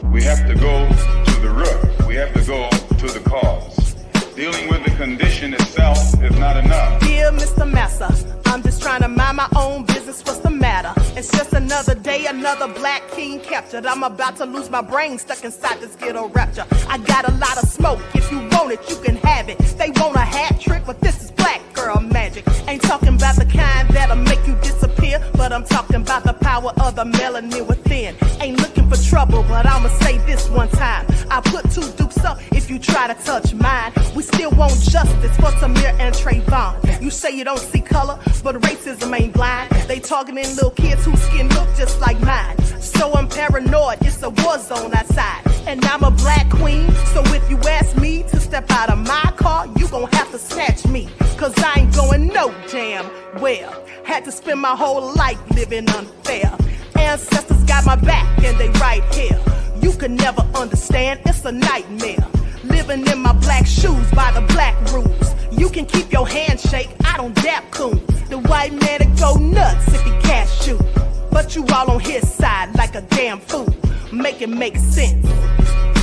We have to go to the root. We have to go to the cause. Dealing with the condition itself is not enough. Dear Mr. Massa, I'm just trying to mind my own business. What's the matter? It's just another day, another black king captured. I'm about to lose my brain, stuck inside this ghetto rapture. I got a lot of smoke. If you want it, you can have it. They want a hat trick, but this is black girl magic. Ain't talking about the kind that'll make you disappear, but I'm talking about the power of the melanin within. Ain't looking for trouble, but I'ma say this one time. I put 2 dukes up if you try to touch mine. We still want justice for Tamir and Trayvon. You say you don't see color, but racism ain't blind. They targeting little kids whose skin look just like mine. So I'm paranoid, it's a war zone outside. And I'm a black queen, so if you ask me to step out of my car, you gon' have to snatch me. Cause I ain't going no damn well. Had to spend my whole life living unfair. Ancestors got my back and they right here. You can never understand, it's a nightmare. Living in my black shoes by the black rules. You can keep your handshake, I don't dap coons. The white man to go nuts if he can't shoot. But you all on his side like a damn fool. Make it make sense.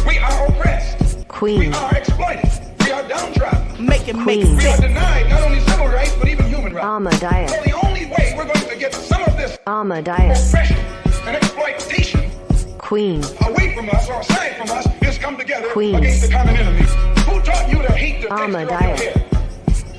We are oppressed. Queen. We are exploited. We are downtrodden. Make it make Queen. We are sense. denied not only civil rights, but even human rights. Ahmadiyyah. So the only way we're going to get some of this Ahmadiyyah. oppression and exploitation Queen. away from us or aside from us is come together Queen. against the common enemy. Who taught you to hate the texture of your Ahmadiyyah. hair?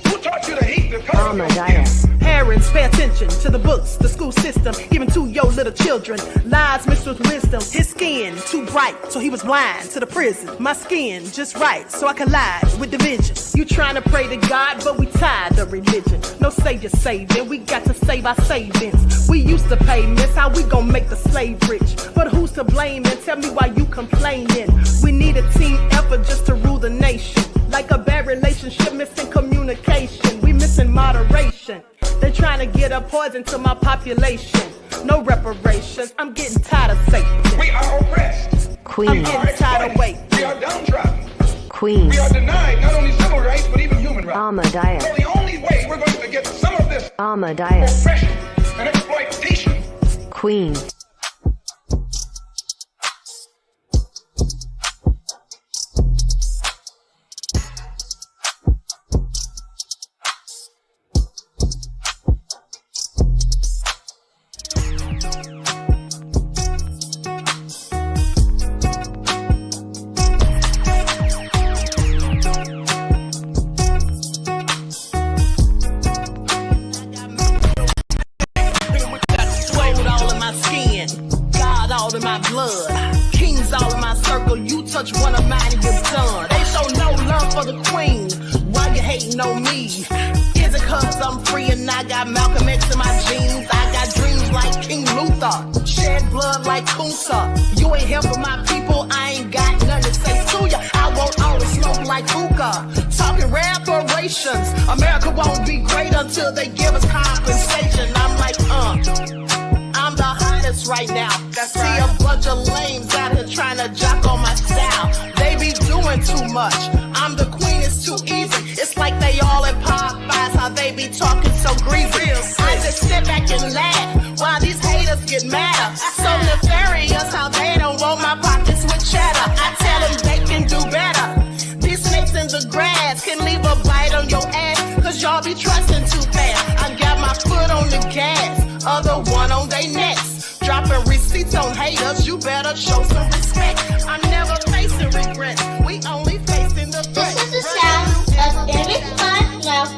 Who taught you to hate the color of your skin? Ahmadiyyah. Parents, pay attention to the books, the school system, given to your little children. Lies mixed with wisdom. His skin too bright, so he was blind to the prison. My skin just right, so I collide with division. You trying to pray to God, but we tired of religion. No savior saving, we got to save our savings. We used to pay miss, how we gon' make the slave rich? But who's to blame, and tell me why you complaining? We need a team effort just to rule the nation. Like a bad relationship, missing communication. We missing moderation. They're trying to get a poison to my population. No reparations, I'm getting tired of Satan. We are oppressed. I'm Queen. getting tired of waiting. We are downtrodden. Queen. We are denied not only civil rights, but even human rights. Ahmadiyyah. So the only way we're going to get some of this Ahmadiyyah. oppression and exploitation Queen. Touch one of mine and you're done. They show no love for the queen. Why you hating on me? Is it cause I'm free and I got Malcolm X in my jeans? I got dreams like King Luther, shed blood like Kunsa. You ain't here for my people, I ain't got nothing to say to ya. I won't always smoke like hookah. Talking reparations, America won't be great until they give us compensation. I'm like, I'm the hottest right now. See a bunch of lames out here trying to jock on my style. They be doing too much. I'm the queen, it's too easy. It's like they all in Popeyes, how they be talking so greasy. I just sit back and laugh while these haters get mad. So nefarious how they don't want my pockets with cheddar. I tell them they can do better. These snakes in the grass can leave a bite on your ass, cause y'all be trusting too fast. I got my foot on the gas, other one on they necks. Dropping receipts on haters, you better show some respect. I'm never facing regrets, we only facing the threat. This is the sound of Eric Malcolm.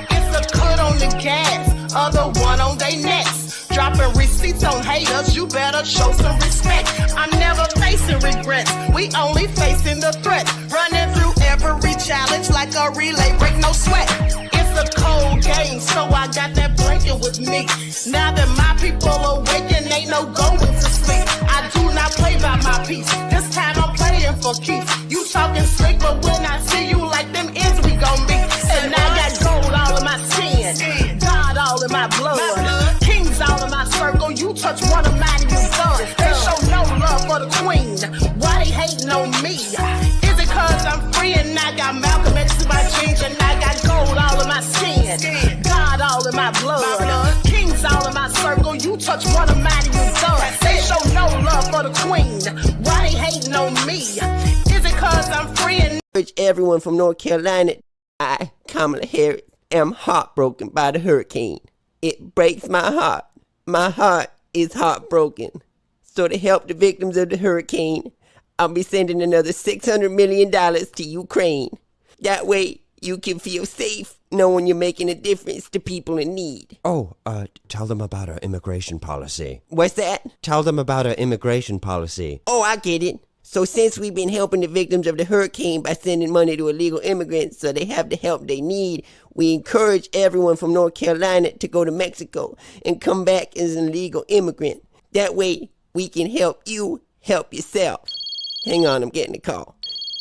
It's a cut on the gas, other one on they necks. Dropping receipts on haters, you better show some respect. I'm never facing regrets, we only facing the threat. Running through every challenge like a relay, break no sweat. It's a cold game, so I got that blanket with me. Now that my people awaken, ain't no going to sleep. I do not play by my piece, this time I'm playing for keeps. You talking slick, but when I see you like them ends, we gon' meet. And I got gold all in my skin, God all in my blood, kings all in my circle. You touch one of mine and you're done. They show no love for the queen, why they hating on me? Is it cause I'm free and I got Malcolm X in my jeans, and I got gold all in my skin, God all in my blood, kings all in my circle. You touch one of mine and you're done. They show no love for the queen, on me. Is it cause I'm free and Urge everyone from North Carolina, I, Kamala Harris, am heartbroken by the hurricane. It breaks my heart. My heart is heartbroken. So to help the victims of the hurricane, I'll be sending another $600 million to Ukraine. That way, you can feel safe knowing you're making a difference to people in need. Oh, tell them about our immigration policy. What's that? Tell them about our immigration policy. Oh, I get it. So since we've been helping the victims of the hurricane by sending money to illegal immigrants so they have the help they need, we encourage everyone from North Carolina to go to Mexico and come back as an illegal immigrant. That way, we can help you help yourself. Hang on, I'm getting a call.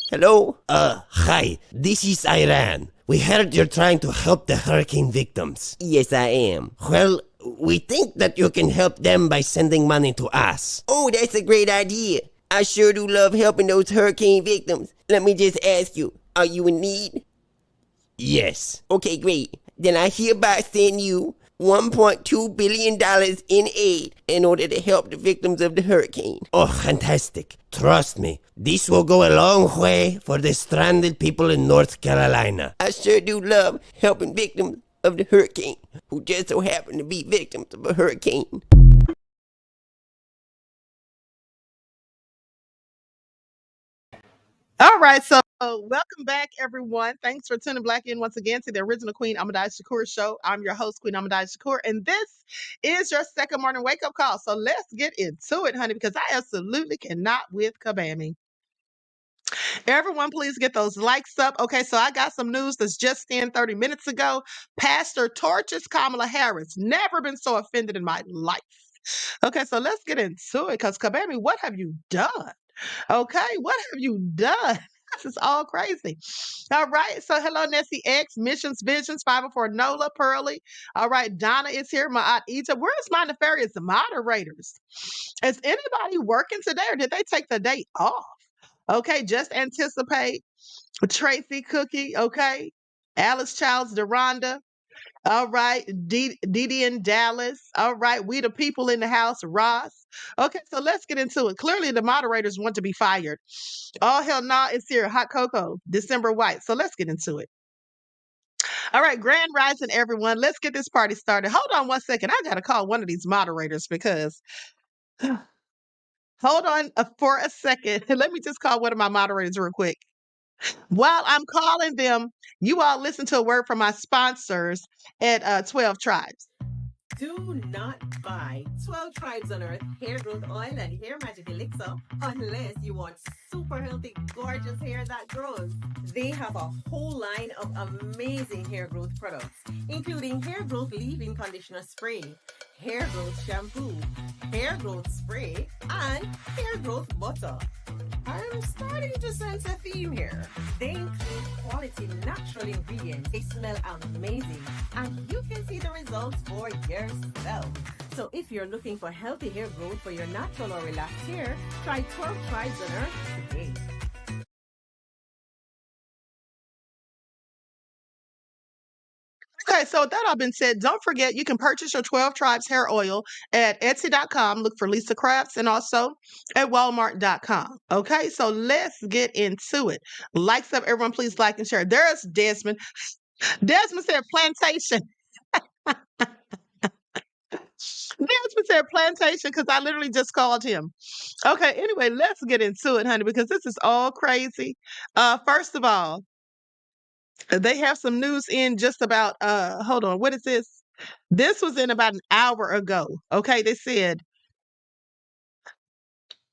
Hello? Hi, this is Iran. We heard you're trying to help the hurricane victims. Yes, I am. Well, we think that you can help them by sending money to us. Oh, that's a great idea. I sure do love helping those hurricane victims. Let me just ask you, are you in need? Yes. Okay, great. Then I hereby send you $1.2 billion in aid in order to help the victims of the hurricane. Oh, fantastic. Trust me, this will go a long way for the stranded people in North Carolina. I sure do love helping victims of the hurricane who just so happen to be victims of a hurricane. All right, so welcome back, everyone. Thanks for tuning back in once again to the original Queen Ahmadiyyah Shakur show. I'm your host, Queen Ahmadiyyah Shakur, and this is your second morning wake-up call. So let's get into it, honey, because I absolutely cannot with Kabami. Everyone, please get those likes up. Okay, so I got some news that's just in 30 minutes ago. Pastor torches Kamala Harris. Never been so offended in my life. Okay, so let's get into it, because Kabami, what have you done? Okay, what have you done? This is all crazy. All right, so hello, Nessie X, Missions, Visions, 504 Nola, Pearly. All right, Donna is here, my aunt Egypt. Where's my nefarious moderators? Is anybody working today, or did they take the day off? Okay, just anticipate. Tracy Cookie, okay. Alice Childs, Deronda. All right, Didi in Dallas. All right, we the people in the house, Ross. Okay, so let's get into it. Clearly, the moderators want to be fired. Oh, hell nah, it's here. Hot Cocoa, December White. So let's get into it. All right, Grand Rising, everyone. Let's get this party started. Hold on one second. I got to call one of these moderators because... Hold on for a second. Let me just call one of my moderators real quick. While I'm calling them, you all listen to a word from my sponsors at 12 Tribes. Do not buy 12 Tribes on Earth hair growth oil and hair magic elixir unless you want super healthy, gorgeous hair that grows. They have a whole line of amazing hair growth products, including hair growth leave-in conditioner spray, hair growth shampoo, hair growth spray, and hair growth butter. I'm starting to sense a theme here. They include quality natural ingredients. They smell amazing, and you can see the results for yourself. So if you're looking for healthy hair growth for your natural or relaxed hair, try 12 Tribes on Earth today. Okay, so with that all been said, don't forget you can purchase your 12 Tribes hair oil at Etsy.com. Look for Lisa Crafts, and also at Walmart.com. Okay, so let's get into it. Likes up, everyone. Please like and share. There's Desmond. Desmond said plantation. Desmond said plantation because I literally just called him. Okay, anyway, let's get into it, honey, because this is all crazy. First of all, they have some news in just about, hold on, what is this? This was in about an hour ago. Okay, they said,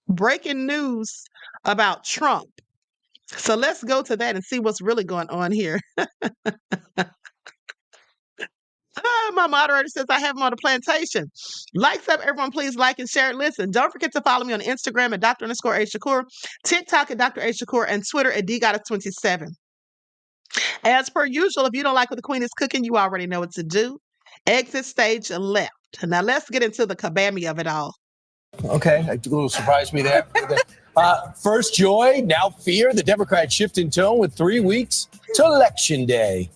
breaking news about Trump. So let's go to that and see what's really going on here. My moderator says I have him on the plantation. Likes up, everyone. Please like and share. Listen, don't forget to follow me on Instagram at Dr_A_Shakur, TikTok at Dr. A Shakur, and Twitter at DGoddess27. As per usual, if you don't like what the queen is cooking, you already know what to do. Exit stage left. Now let's get into the kabami of it all. Okay, a little surprised me there. First joy, now fear. The Democrats shift in tone with 3 weeks to Election Day.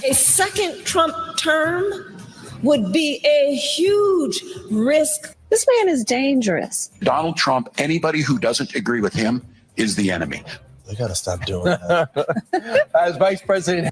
A second Trump term would be a huge risk. This man is dangerous. Donald Trump, anybody who doesn't agree with him is the enemy. They got to stop doing that. As Vice President.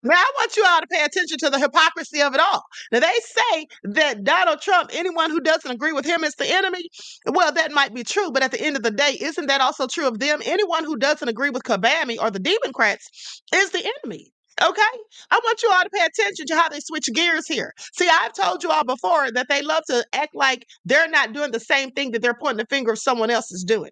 Now, I want you all to pay attention to the hypocrisy of it all. Now, they say that Donald Trump, anyone who doesn't agree with him is the enemy. Well, that might be true, but at the end of the day, isn't that also true of them? Anyone who doesn't agree with Kabami or the Democrats is the enemy. Okay? I want you all to pay attention to how they switch gears here. See, I've told you all before that they love to act like they're not doing the same thing that they're pointing the finger of someone else is doing.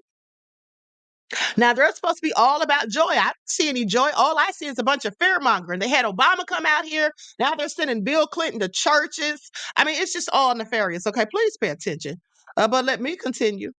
Now, they're supposed to be all about joy. I don't see any joy. All I see is a bunch of fear-mongering. They had Obama come out here. Now they're sending Bill Clinton to churches. I mean, it's just all nefarious. Okay, please pay attention. But let me continue.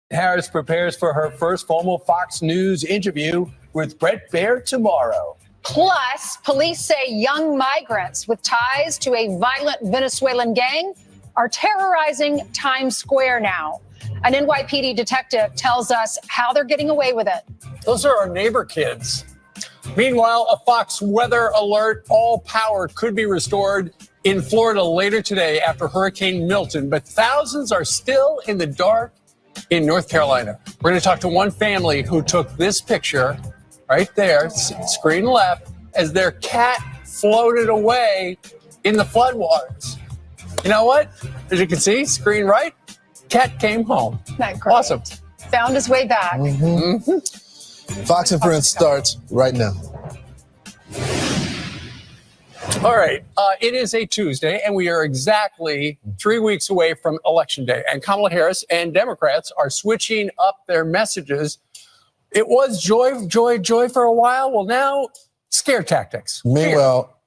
Harris prepares for her first formal Fox News interview with Bret Baier tomorrow. Plus, police say young migrants with ties to a violent Venezuelan gang are terrorizing Times Square now. An NYPD detective tells us how they're getting away with it. Those are our neighbor kids. Meanwhile, a Fox weather alert. All power could be restored in Florida later today after Hurricane Milton, but thousands are still in the dark in North Carolina. We're going to talk to one family who took this picture right there, screen left, as their cat floated away in the floodwaters. You know what? As you can see, screen right, cat came home. Not great. Awesome. Found his way back. Fox and Friends starts right now. All right. It is a Tuesday, and we are exactly 3 weeks away from Election Day. And Kamala Harris and Democrats are switching up their messages. It was joy, joy, joy for a while. Well, now, scare tactics. Meanwhile,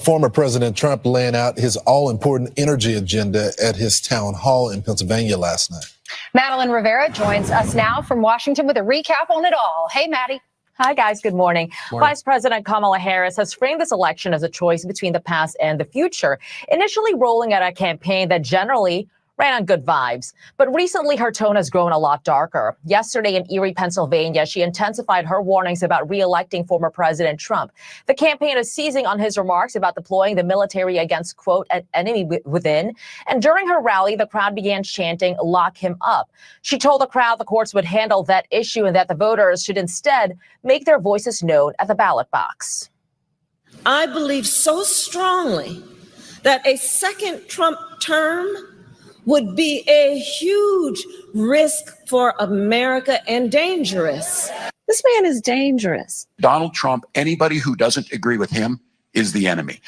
former President Trump laying out his all-important energy agenda at his town hall in Pennsylvania last night. Madeline Rivera joins us now from Washington with a recap on it all. Hey, Maddie. Hi, guys. Good morning. Vice President Kamala Harris has framed this election as a choice between the past and the future, initially rolling out a campaign that generally ran on good vibes. But recently, her tone has grown a lot darker. Yesterday in Erie, Pennsylvania, she intensified her warnings about re-electing former President Trump. The campaign is seizing on his remarks about deploying the military against, quote, an enemy within. And during her rally, the crowd began chanting, "Lock him up." She told the crowd the courts would handle that issue and that the voters should instead make their voices known at the ballot box. I believe so strongly that a second Trump term would be a huge risk for America and dangerous. This man is dangerous. Donald Trump, anybody who doesn't agree with him is the enemy.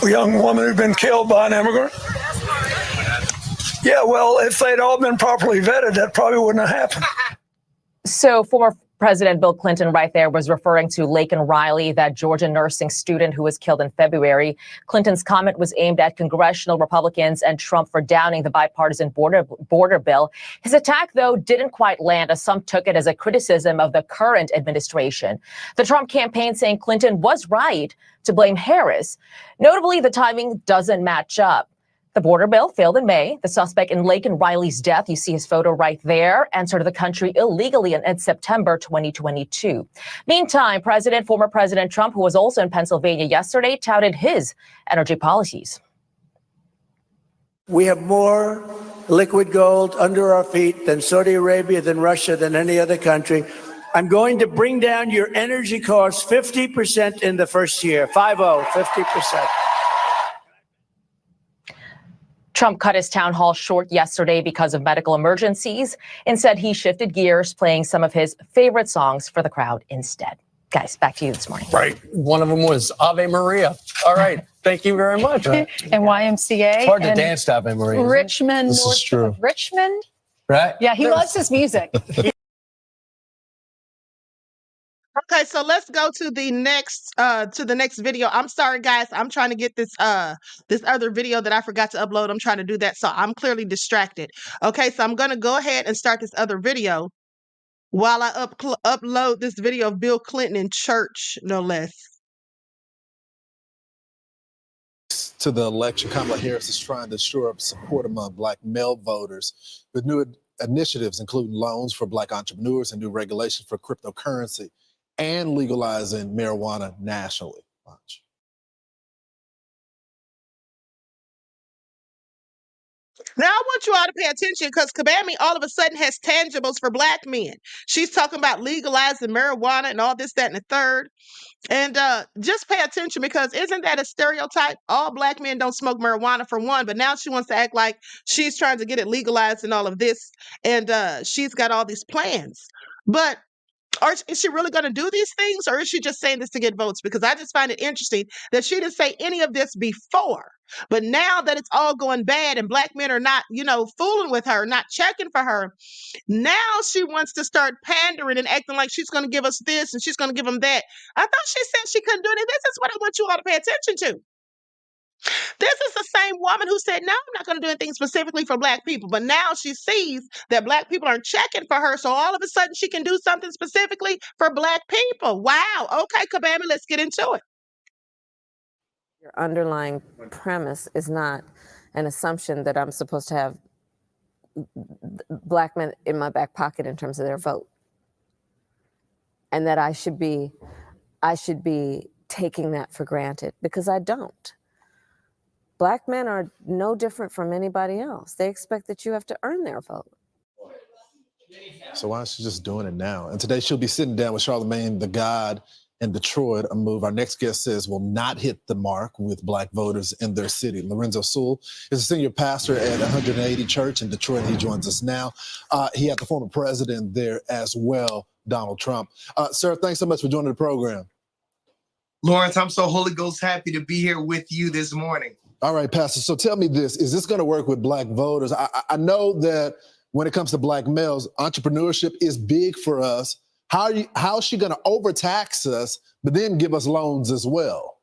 A young woman who'd been killed by an immigrant. Yeah, well, if they'd all been properly vetted, that probably wouldn't have happened. So former President Bill Clinton right there was referring to Laken Riley, that Georgia nursing student who was killed in February. Clinton's comment was aimed at congressional Republicans and Trump for downing the bipartisan border bill. His attack, though, didn't quite land, as some took it as a criticism of the current administration. The Trump campaign saying Clinton was right to blame Harris. Notably, the timing doesn't match up. The border bill failed in May. The suspect in Laken Riley's death, you see his photo right there, entered the country illegally in September 2022. Meantime, former President Trump, who was also in Pennsylvania yesterday, touted his energy policies. We have more liquid gold under our feet than Saudi Arabia, than Russia, than any other country. I'm going to bring down your energy costs 50% in the first year. 50%. Trump cut his town hall short yesterday because of medical emergencies. Instead, he shifted gears, playing some of his favorite songs for the crowd instead. Guys, back to you this morning. Right. One of them was Ave Maria. All right. Thank you very much. And YMCA. It's hard to dance to Ave Maria. Richmond. This is true. Richmond. Right? Yeah, he loves his music. Okay, so let's go to the next video. I'm sorry, guys. I'm trying to get this other video that I forgot to upload. I'm trying to do that, so I'm clearly distracted. Okay, so I'm gonna go ahead and start this other video while I upload this video of Bill Clinton in church, no less. To the election, Kamala Harris is trying to shore up support among Black male voters with new initiatives, including loans for Black entrepreneurs and new regulations for cryptocurrency, and legalizing marijuana nationally. Watch. Now, I want you all to pay attention because Kabami all of a sudden has tangibles for black men. She's talking about legalizing marijuana and all this, that, and the third. And just pay attention because isn't that a stereotype? All black men don't smoke marijuana for one, but now she wants to act like she's trying to get it legalized and all of this. And she's got all these plans. But is she really going to do these things or is she just saying this to get votes? Because I just find it interesting that she didn't say any of this before. But now that it's all going bad and black men are not, fooling with her, not checking for her, now she wants to start pandering and acting like she's going to give us this and she's going to give them that. I thought she said she couldn't do it. This is what I want you all to pay attention to. This is the same woman who said, no, I'm not going to do anything specifically for black people. But now she sees that black people aren't checking for her. So all of a sudden she can do something specifically for black people. Wow. Okay, Kabami, let's get into it. Your underlying premise is not an assumption that I'm supposed to have black men in my back pocket in terms of their vote. And that I should be taking that for granted because I don't. Black men are no different from anybody else. They expect that you have to earn their vote. So why is she just doing it now? And today she'll be sitting down with Charlemagne the God in Detroit, a move our next guest says will not hit the mark with black voters in their city. Lorenzo Sewell is a senior pastor at 180 Church in Detroit. He joins us now. He had the former president there as well, Donald Trump. Sir, thanks so much for joining the program. Lawrence, I'm so Holy Ghost happy to be here with you this morning. All right, Pastor. So tell me this, is this going to work with black voters? I know that when it comes to black males, entrepreneurship is big for us. How is she going to overtax us, but then give us loans as well?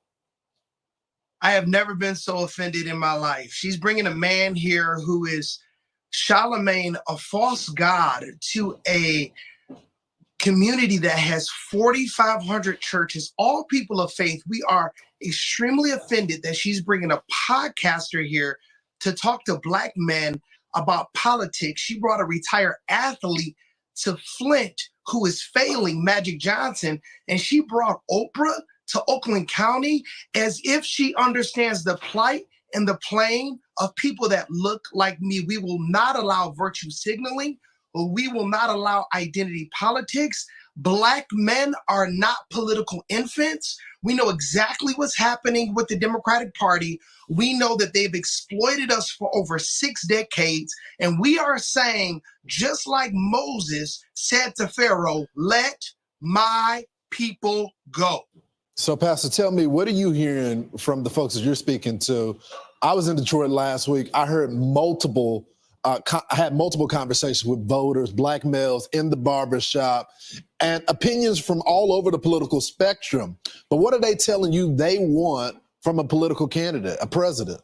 I have never been so offended in my life. She's bringing a man here who is Charlemagne, a false god, to a community that has 4,500 churches, all people of faith. We are extremely offended that she's bringing a podcaster here to talk to black men about politics. She brought a retired athlete to Flint who is failing, Magic Johnson, and she brought Oprah to Oakland County as if she understands the plight and the pain of people that look like me. We will not allow virtue signaling, or we will not allow identity politics. Black men are not political infants. We know exactly what's happening with the Democratic Party. We know that they've exploited us for over 6 decades. And we are saying, just like Moses said to Pharaoh, let my people go. So, Pastor, tell me, what are you hearing from the folks that you're speaking to? I was in Detroit last week. I heard I had multiple conversations with voters, black males in the barbershop, and opinions from all over the political spectrum. But what are they telling you they want from a political candidate, a president?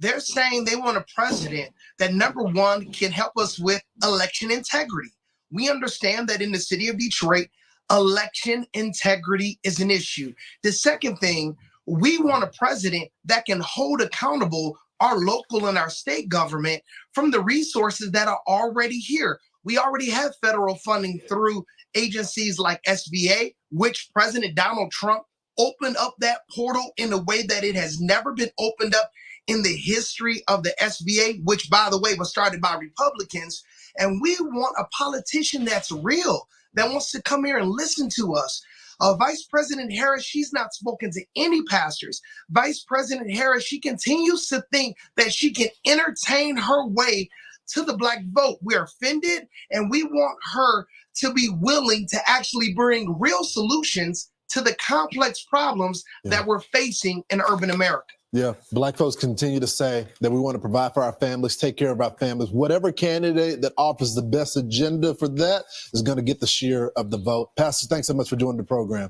They're saying they want a president that, number one, can help us with election integrity. We understand that in the city of Detroit, election integrity is an issue. The second thing, we want a president that can hold accountable our local and our state government from the resources that are already here. We already have federal funding through agencies like SBA, which President Donald Trump opened up that portal in a way that it has never been opened up in the history of the SBA, which, by the way, was started by Republicans. And we want a politician that's real, that wants to come here and listen to us. Vice President Harris, she's not spoken to any pastors. Vice President Harris, she continues to think that she can entertain her way to the black vote. We're offended, and we want her to be willing to actually bring real solutions to the complex problems that we're facing in urban America. Yeah, black folks continue to say that we want to provide for our families, take care of our families. Whatever candidate that offers the best agenda for that is going to get the share of the vote. Pastor, thanks so much for joining the program.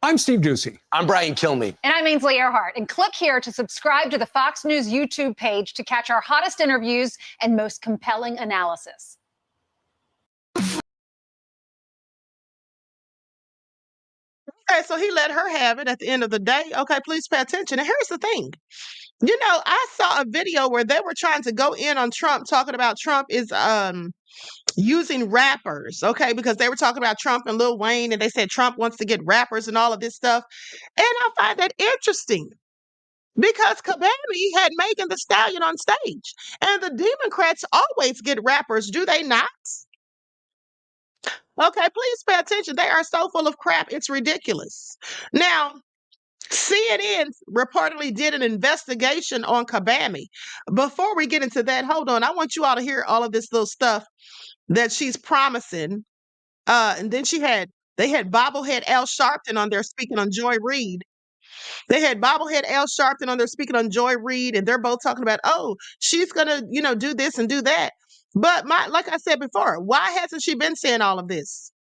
I'm Steve Ducey. I'm Brian Kilmeade. And I'm Ainsley Earhart. And click here to subscribe to the Fox News YouTube page to catch our hottest interviews and most compelling analysis. Okay, so he let her have it at the end of the day. Okay, please pay attention. And here's the thing. I saw a video where they were trying to go in on Trump, talking about Trump is using rappers, okay, because they were talking about Trump and Lil Wayne, and they said Trump wants to get rappers and all of this stuff. And I find that interesting Because Kabami had Megan Thee Stallion on stage. And the Democrats always get rappers, do they not? Okay, please pay attention. They are so full of crap, it's ridiculous. Now, CNN reportedly did an investigation on Kabami. Before we get into that, hold on. I want you all to hear all of this little stuff that she's promising. And then they had bobblehead Al Sharpton on there speaking on Joy Reid. They had bobblehead Al Sharpton on there speaking on Joy Reid, and they're both talking about, oh, she's gonna, do this and do that. But like I said before, why hasn't she been saying all of this?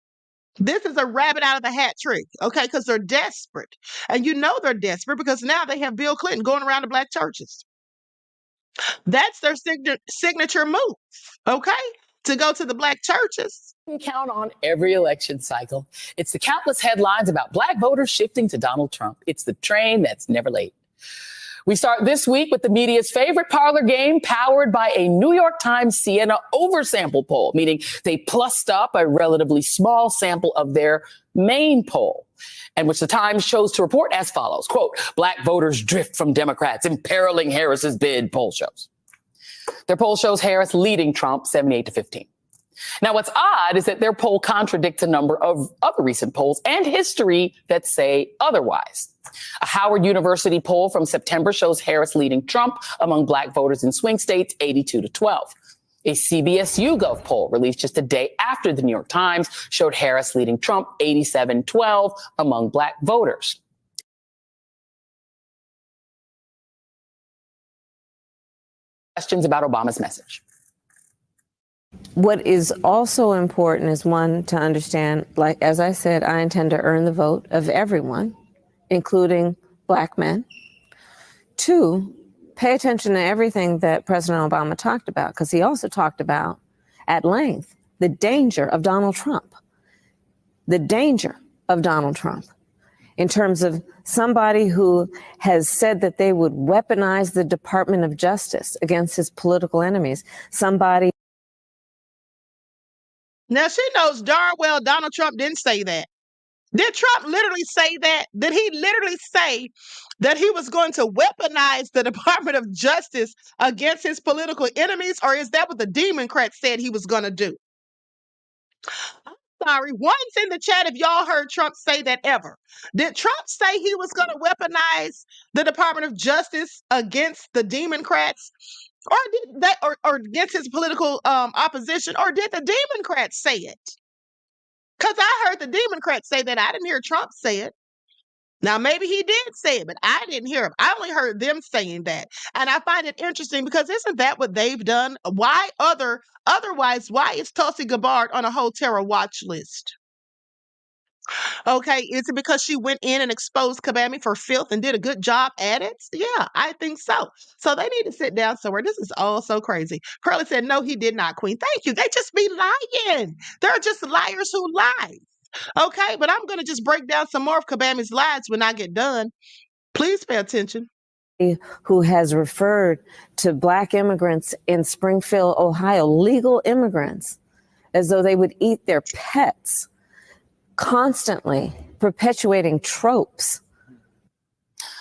This is a rabbit out of the hat trick, okay? Because they're desperate. And they're desperate because now they have Bill Clinton going around to black churches. That's their signature move, okay? To go to the black churches. Count on every election cycle. It's the countless headlines about black voters shifting to Donald Trump. It's the train that's never late. We start this week with the media's favorite parlor game, powered by a New York Times Siena oversample poll, meaning they plussed up a relatively small sample of their main poll, and which the Times chose to report as follows, quote, black voters drift from Democrats, imperiling Harris's bid, poll shows. Their poll shows Harris leading Trump 78-15. Now, what's odd is that their poll contradicts a number of other recent polls and history that say otherwise. A Howard University poll from September shows Harris leading Trump among black voters in swing states 82-12. A CBS YouGov poll released just a day after the New York Times showed Harris leading Trump 87-12 among black voters. Questions about Obama's message. What is also important is, one, to understand, like, as I said, I intend to earn the vote of everyone, including black men. Two, pay attention to everything that President Obama talked about, because he also talked about at length the danger of Donald Trump. The danger of Donald Trump in terms of somebody who has said that they would weaponize the Department of Justice against his political enemies. Somebody. Now, she knows darn well Donald Trump didn't say that. Did Trump literally say that? Did he literally say that he was going to weaponize the Department of Justice against his political enemies? Or is that what the Democrats said he was going to do? I'm sorry. Once in the chat, if y'all heard Trump say that ever. Did Trump say he was going to weaponize the Department of Justice against the Democrats? Or did that, or against his political opposition, or did the Democrats say it? Because I heard the Democrats say that. I didn't hear Trump say it. Now, maybe he did say it, but I didn't hear him. I only heard them saying that. And I find it interesting because isn't that what they've done? Why otherwise, why is Tulsi Gabbard on a whole terror watch list? Okay, is it because she went in and exposed Kabami for filth and did a good job at it? Yeah, I think so. So they need to sit down somewhere. This is all so crazy. Curly said, no, he did not, Queen. Thank you. They just be lying. They're just liars who lie. Okay, but I'm going to just break down some more of Kabami's lies when I get done. Please pay attention. Who has referred to black immigrants in Springfield, Ohio, legal immigrants, as though they would eat their pets, constantly perpetuating tropes.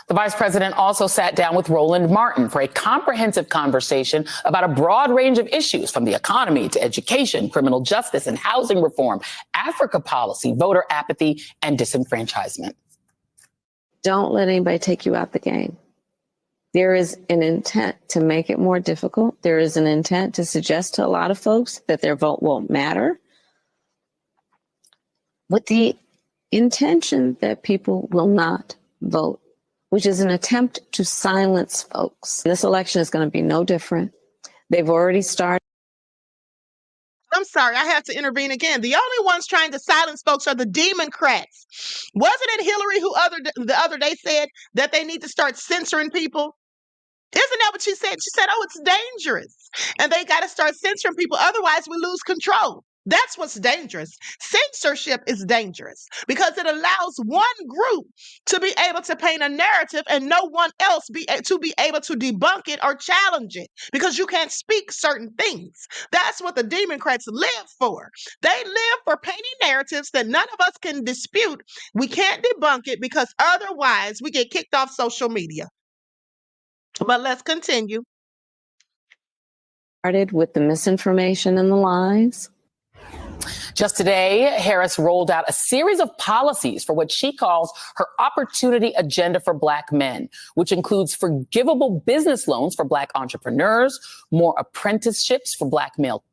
The vice president also sat down with Roland Martin for a comprehensive conversation about a broad range of issues, from the economy to education, criminal justice and housing reform, Africa policy, voter apathy, and disenfranchisement. Don't let anybody take you out the game. There is an intent to make it more difficult. There is an intent to suggest to a lot of folks that their vote won't matter, with the intention that people will not vote, which is an attempt to silence folks. This election is going to be no different. They've already started. I'm sorry, I have to intervene again. The only ones trying to silence folks are the Democrats. Wasn't it Hillary who the other day said that they need to start censoring people? Isn't that what she said? She said, oh, it's dangerous. And they got to start censoring people. Otherwise, we lose control. That's what's dangerous. Censorship is dangerous because it allows one group to be able to paint a narrative and no one else to be able to debunk it or challenge it, because you can't speak certain things. That's what the Democrats live for. They live for painting narratives that none of us can dispute. We can't debunk it because otherwise we get kicked off social media. But let's continue. Started with the misinformation and the lies. Just today, Harris rolled out a series of policies for what she calls her opportunity agenda for Black men, which includes forgivable business loans for Black entrepreneurs, more apprenticeships for Black male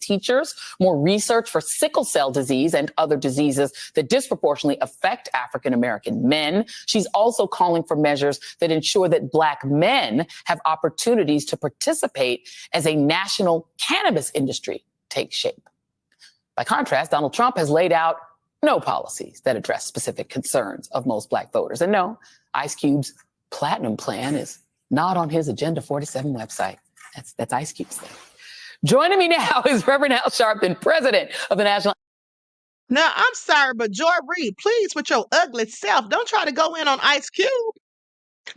teachers, more research for sickle cell disease and other diseases that disproportionately affect African-American men. She's also calling for measures that ensure that Black men have opportunities to participate as a national cannabis industry takes shape. By contrast, Donald Trump has laid out no policies that address specific concerns of most Black voters. And no, Ice Cube's platinum plan is not on his Agenda 47 website. That's Ice Cube's thing. Joining me now is Reverend Al Sharpton, president of the National. Now, I'm sorry, but Joy Reid, please, with your ugly self, don't try to go in on Ice Cube.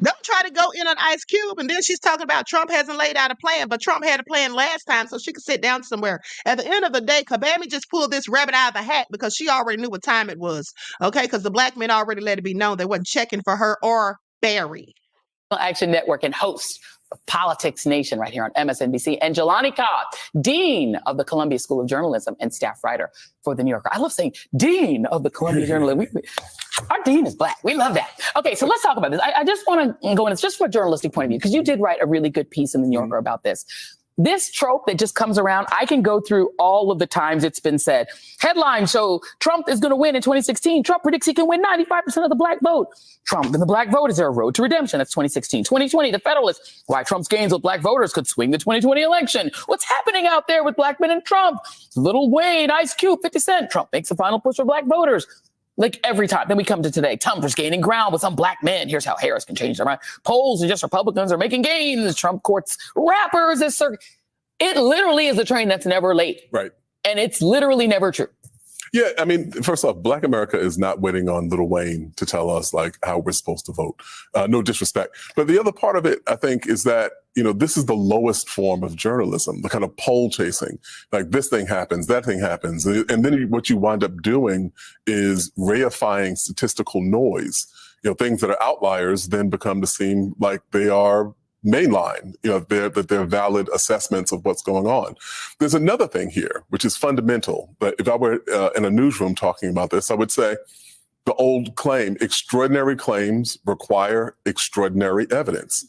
Don't try to go in on Ice Cube. And then she's talking about Trump hasn't laid out a plan, but Trump had a plan last time so she could sit down somewhere. At the end of the day, Kabami just pulled this rabbit out of the hat because she already knew what time it was. Okay, because the Black men already let it be known they wasn't checking for her or Barry. Action Network and host of Politics Nation right here on MSNBC, and Jelani Cobb, Dean of the Columbia School of Journalism and staff writer for The New Yorker. I love saying Dean of the Columbia Journalism. Our Dean is Black. We love that. Okay, so let's talk about this. I just want to go in, it's just from a journalistic point of view, because you did write a really good piece in The New Yorker about this. This trope that just comes around, I can go through all of the times it's been said. Headlines show Trump is going to win in 2016. Trump predicts he can win 95% of the Black vote. Trump and the Black vote, is there a road to redemption? That's 2016. 2020, The Federalist, why Trump's gains with Black voters could swing the 2020 election. What's happening out there with Black men and Trump? Lil Wayne, Ice Cube, 50 Cent. Trump makes the final push for Black voters. Like every time. Then we come to today. Trump's gaining ground with some Black men. Here's how Harris can change their mind. Polls and just Republicans are making gains. Trump courts rappers as circus. It literally is a train that's never late. Right. And it's literally never true. Yeah, I mean, first off, Black America is not waiting on Lil Wayne to tell us like how we're supposed to vote. No disrespect. But the other part of it, I think, is that, you know, this is the lowest form of journalism, the kind of poll chasing. Like this thing happens, that thing happens. And then what you wind up doing is reifying statistical noise. You know, things that are outliers then become to seem like they are mainline, you know, that they're valid assessments of what's going on. There's another thing here, which is fundamental. But if I were in a newsroom talking about this, I would say the old claim, extraordinary claims require extraordinary evidence.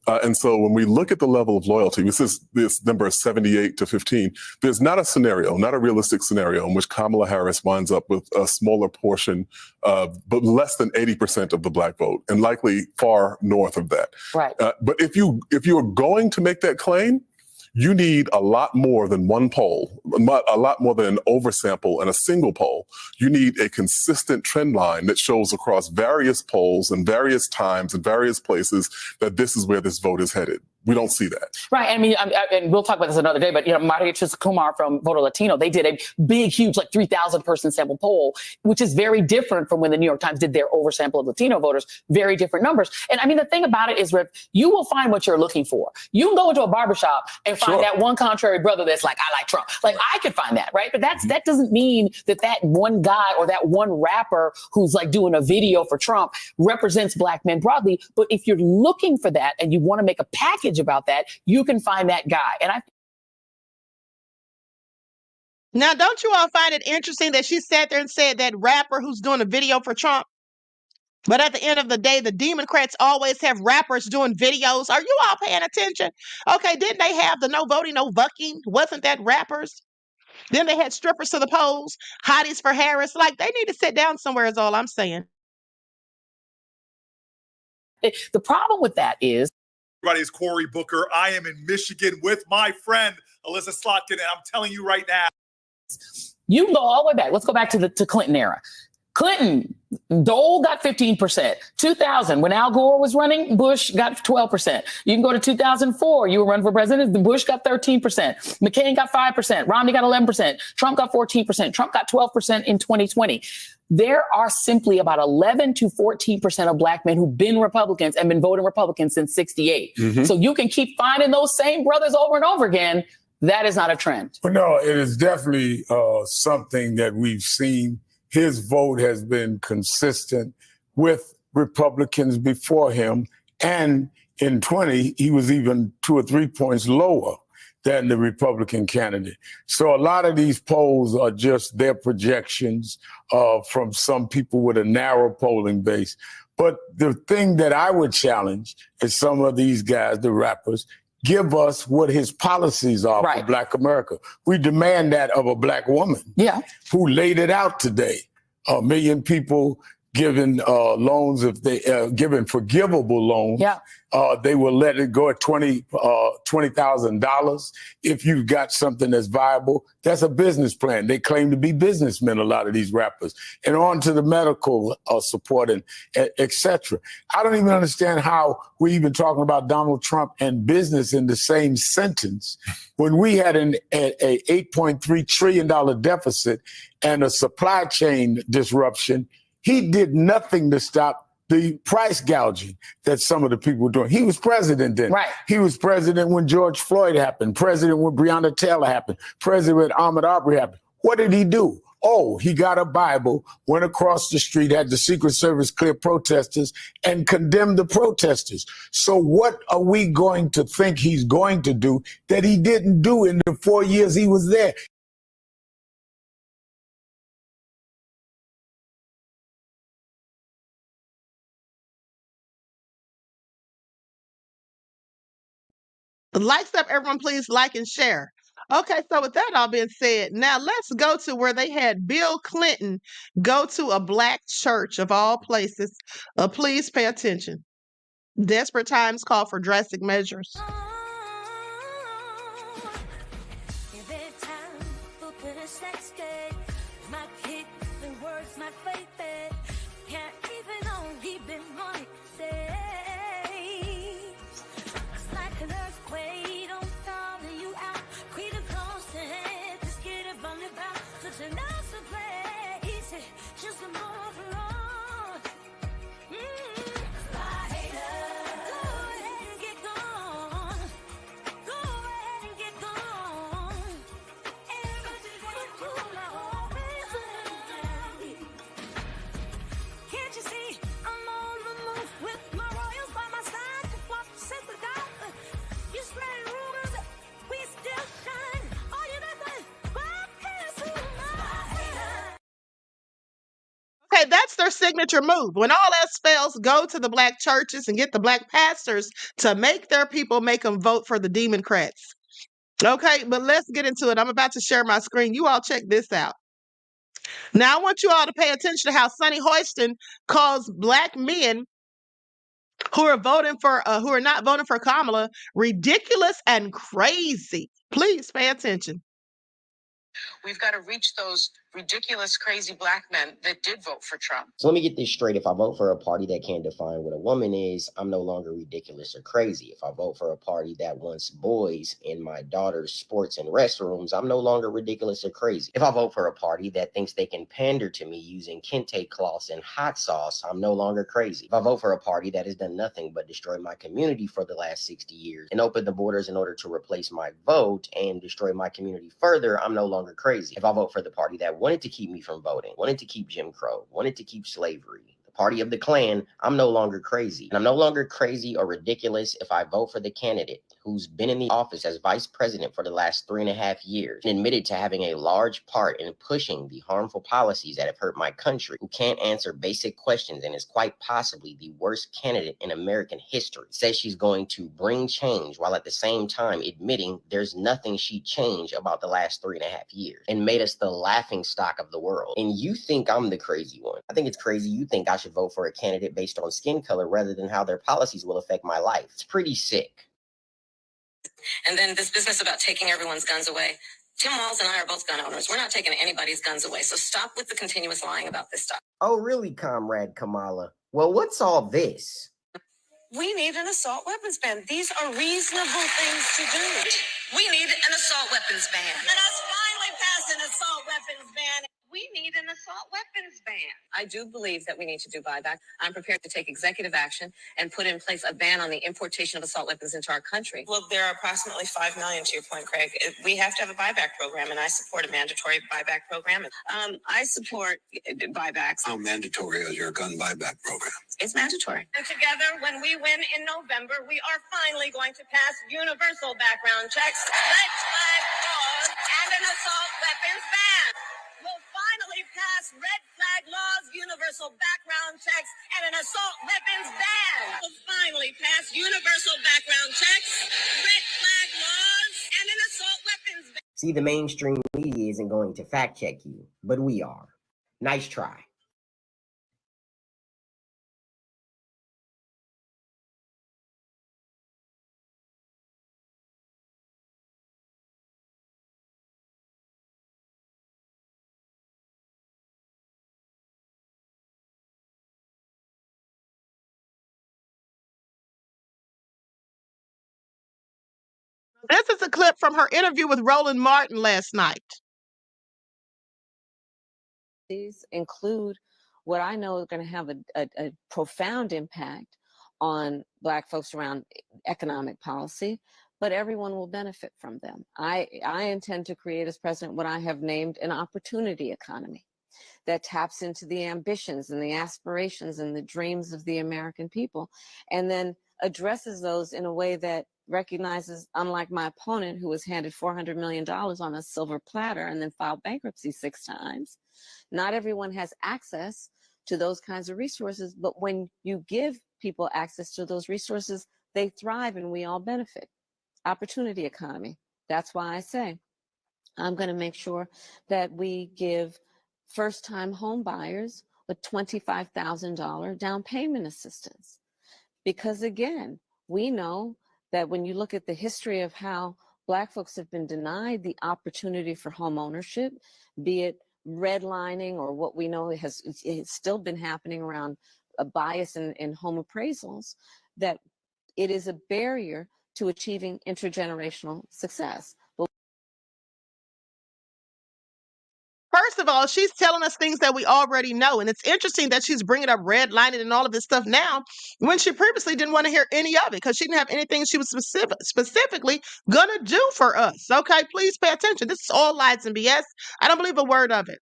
And so when we look at the level of loyalty, this number is 78 to 15, there's not a scenario, not a realistic scenario in which Kamala Harris winds up with a smaller portion but less than 80% of the Black vote, and likely far north of that. Right. But if you are going to make that claim, you need a lot more than one poll, a lot more than an oversample and a single poll. You need a consistent trend line that shows across various polls and various times and various places that this is where this vote is headed. We don't see that. Right. I mean, and we'll talk about this another day, but, you know, Maria Kumar from Voto Latino, they did a big, huge, like 3,000 person sample poll, which is very different from when the New York Times did their oversample of Latino voters, very different numbers. And I mean, the thing about it is, Rick, you will find what you're looking for. You can go into a barbershop and find that one contrary brother that's like, I like Trump. Like, I can find that, right? But that doesn't mean that one guy or that one rapper who's like doing a video for Trump represents Black men broadly. But if you're looking for that and you want to make a package about that, you can find that guy. And now, don't you all find it interesting that she sat there and said that rapper who's doing a video for Trump? But at the end of the day, the Democrats always have rappers doing videos. Are you all paying attention? Okay, didn't they have the no voting, no bucking? Wasn't that rappers? Then they had strippers to the polls, hotties for Harris. Like, they need to sit down somewhere is all I'm saying. The problem with that is, everybody's Cory Booker. I am in Michigan with my friend, Alyssa Slotkin, and I'm telling you right now. You can go all the way back. Let's go back to the Clinton era. Clinton, Dole got 15%. 2000, when Al Gore was running, Bush got 12%. You can go to 2004. You were running for president. Bush got 13%. McCain got 5%. Romney got 11%. Trump got 14%. Trump got 12% in 2020. There are simply about 11 to 14% of Black men who've been Republicans and been voting Republicans since 68. So you can keep finding those same brothers over and over again. That is not a trend. But no, it is definitely something that we've seen. His vote has been consistent with Republicans before him, and in 20, he was even 2 or 3 points lower than the Republican candidate. So a lot of these polls are just their projections from some people with a narrow polling base. But the thing that I would challenge is some of these guys, the rappers, give us what his policies are for Black America. We demand that of a Black woman who laid it out today. 1 million people given loans, if they given forgivable loans, they will let it go at $20,000 if you've got something that's viable. That's a business plan. They claim to be businessmen, a lot of these rappers, and on to the medical support and et cetera. I don't even understand how we're even talking about Donald Trump and business in the same sentence when we had a $8.3 trillion deficit and a supply chain disruption. He did nothing to stop the price gouging that some of the people were doing. He was president then. He was president when George Floyd happened, president when Breonna Taylor happened, president when Ahmaud Arbery happened. What did he do? Oh, he got a Bible, went across the street, had the Secret Service clear protesters, and condemned the protesters. So what are we going to think he's going to do that he didn't do in the 4 years he was there? Likes up, everyone, please like and share. Okay, so with that all being said, now let's go to where they had Bill Clinton go to a Black church of all places. Please pay attention. Desperate times call for drastic measures. Okay, that's their signature move. When all else fails, go to the Black churches and get the Black pastors to make their people make them vote for the Democrats. Okay, but let's get into it. I'm about to share my screen. You all check this out. Now, I want you all to pay attention to how Sonny Hoiston calls Black men who are not voting for Kamala ridiculous and crazy. Please pay attention. We've got to reach those ridiculous, crazy Black men that did vote for Trump. So let me get this straight. If I vote for a party that can't define what a woman is, I'm no longer ridiculous or crazy. If I vote for a party that wants boys in my daughter's sports and restrooms, I'm no longer ridiculous or crazy. If I vote for a party that thinks they can pander to me using kente cloths and hot sauce, I'm no longer crazy. If I vote for a party that has done nothing but destroy my community for the last 60 years and open the borders in order to replace my vote and destroy my community further, I'm no longer crazy. If I vote for the party that wanted to keep me from voting, wanted to keep Jim Crow, wanted to keep slavery, the party of the Klan, I'm no longer crazy. And I'm no longer crazy or ridiculous if I vote for the candidate who's been in the office as vice president for the last 3.5 years and admitted to having a large part in pushing the harmful policies that have hurt my country, who can't answer basic questions and is quite possibly the worst candidate in American history, says she's going to bring change while at the same time admitting there's nothing she'd change about the last 3.5 years and made us the laughing stock of the world. And you think I'm the crazy one. I think it's crazy you think I should vote for a candidate based on skin color rather than how their policies will affect my life. It's pretty sick. And then this business about taking everyone's guns away. Tim Walz and I are both gun owners. We're not taking anybody's guns away. So stop with the continuous lying about this stuff. Oh, really, Comrade Kamala? Well, what's all this? We need an assault weapons ban. These are reasonable things to do. We need an assault weapons ban. Let us finally pass an assault weapons ban. We need an assault weapons ban. I do believe that we need to do buyback. I'm prepared to take executive action and put in place a ban on the importation of assault weapons into our country. Well, there are approximately 5 million, to your point, Craig. We have to have a buyback program, and I support a mandatory buyback program. I support buybacks. How mandatory is your gun buyback program? It's mandatory. And together, when we win in November, we are finally going to pass universal background checks, red flag laws, and an assault weapons ban. We'll finally pass red flag laws, universal background checks, and an assault weapons ban. We'll finally pass universal background checks, red flag laws, and an assault weapons ban. See, the mainstream media isn't going to fact check you, but we are. Nice try. This is a clip from her interview with Roland Martin last night. These include what I know is going to have a profound impact on Black folks around economic policy, but everyone will benefit from them. I intend to create as president what I have named an opportunity economy that taps into the ambitions and the aspirations and the dreams of the American people, and then addresses those in a way that recognizes, unlike my opponent who was handed $400 million on a silver platter and then filed bankruptcy 6 times, not everyone has access to those kinds of resources, but when you give people access to those resources, they thrive and we all benefit. Opportunity economy. That's why I say I'm going to make sure that we give first-time home buyers a $25,000 down payment assistance. Because again, we know that when you look at the history of how Black folks have been denied the opportunity for home ownership, be it redlining or what we know has still been happening around a bias in home appraisals, that it is a barrier to achieving intergenerational success. First of all, she's telling us things that we already know. And it's interesting that she's bringing up redlining and all of this stuff now when she previously didn't want to hear any of it because she didn't have anything she was specifically going to do for us. Okay, please pay attention. This is all lies and BS. I don't believe a word of it.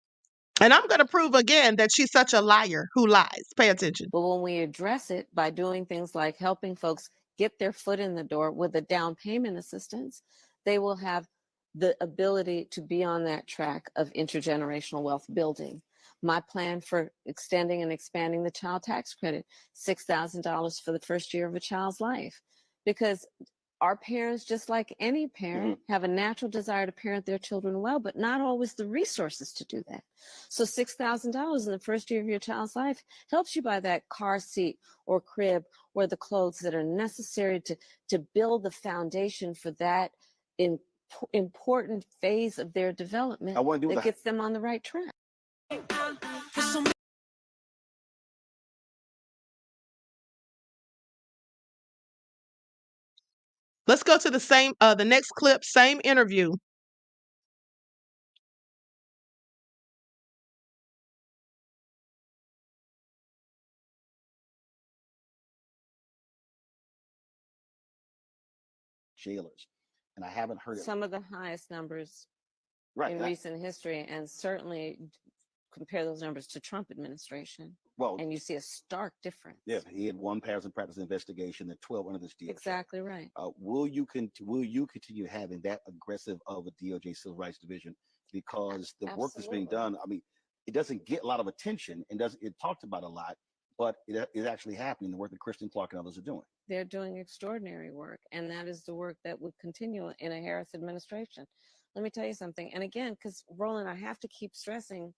And I'm going to prove again that she's such a liar who lies. Pay attention. But when we address it by doing things like helping folks get their foot in the door with a down payment assistance, they will have the ability to be on that track of intergenerational wealth building. My plan for extending and expanding the child tax credit, $6,000 for the first year of a child's life, because our parents, just like any parent, have a natural desire to parent their children well, but not always the resources to do that. So $6,000 in the first year of your child's life helps you buy that car seat or crib or the clothes that are necessary to build the foundation for that important phase of their development that gets them on the right track. Let's go to the next clip, same interview. Jailers, and I haven't heard some of the highest numbers right, in recent history, and certainly compare those numbers to Trump administration. Well, and you see a stark difference. Yeah, he had 1 pattern practice investigation and 12 under this DOJ. Exactly right. Will you continue having that aggressive of a DOJ Civil Rights Division? Because the work that's being done, I mean, it doesn't get a lot of attention and it talked about a lot, but it is actually happening. The work that Kristen Clark and others are doing. They're doing extraordinary work, and that is the work that would continue in a Harris administration. Let me tell you something, and again, because Roland, I have to keep stressing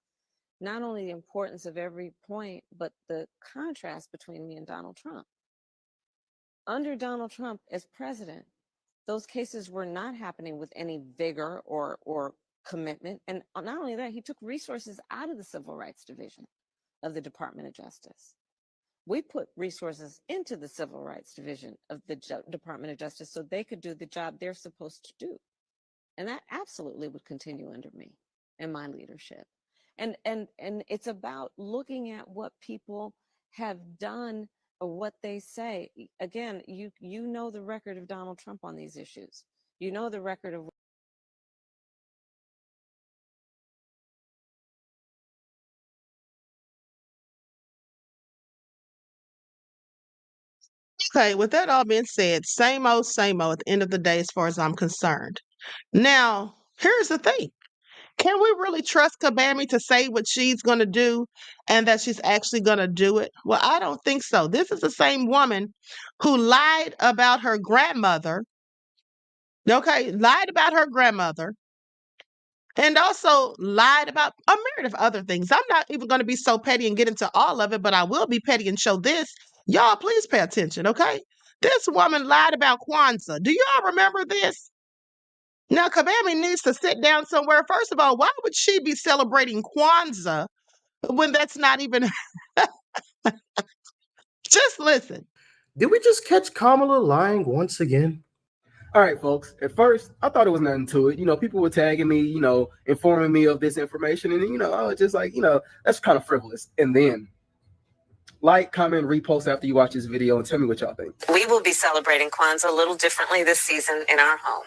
not only the importance of every point, but the contrast between me and Donald Trump. Under Donald Trump as president, those cases were not happening with any vigor or commitment. And not only that, he took resources out of the Civil Rights Division of the Department of Justice. We put resources into the Civil Rights Division of the Department of Justice so they could do the job they're supposed to do. And that absolutely would continue under me and my leadership. And it's about looking at what people have done or what they say. Again, you know the record of Donald Trump on these issues. You know the record of Okay, with that all being said, same old at the end of the day, as far as I'm concerned. Now, here's the thing. Can we really trust Kabami to say what she's going to do and that she's actually going to do it? Well, I don't think so. This is the same woman who lied about her grandmother. Okay, lied about her grandmother and also lied about a myriad of other things. I'm not even going to be so petty and get into all of it, but I will be petty and show this. Y'all, please pay attention, okay? This woman lied about Kwanzaa. Do y'all remember this? Now, Kabami needs to sit down somewhere. First of all, why would she be celebrating Kwanzaa when that's not even. Just listen. Did we just catch Kamala lying once again? All right, folks. At first, I thought it was nothing to it. People were tagging me, informing me of this information. And, I was just like, that's kind of frivolous. And then like, comment, repost after you watch this video and tell me what y'all think. We will be celebrating Kwanzaa a little differently this season in our home.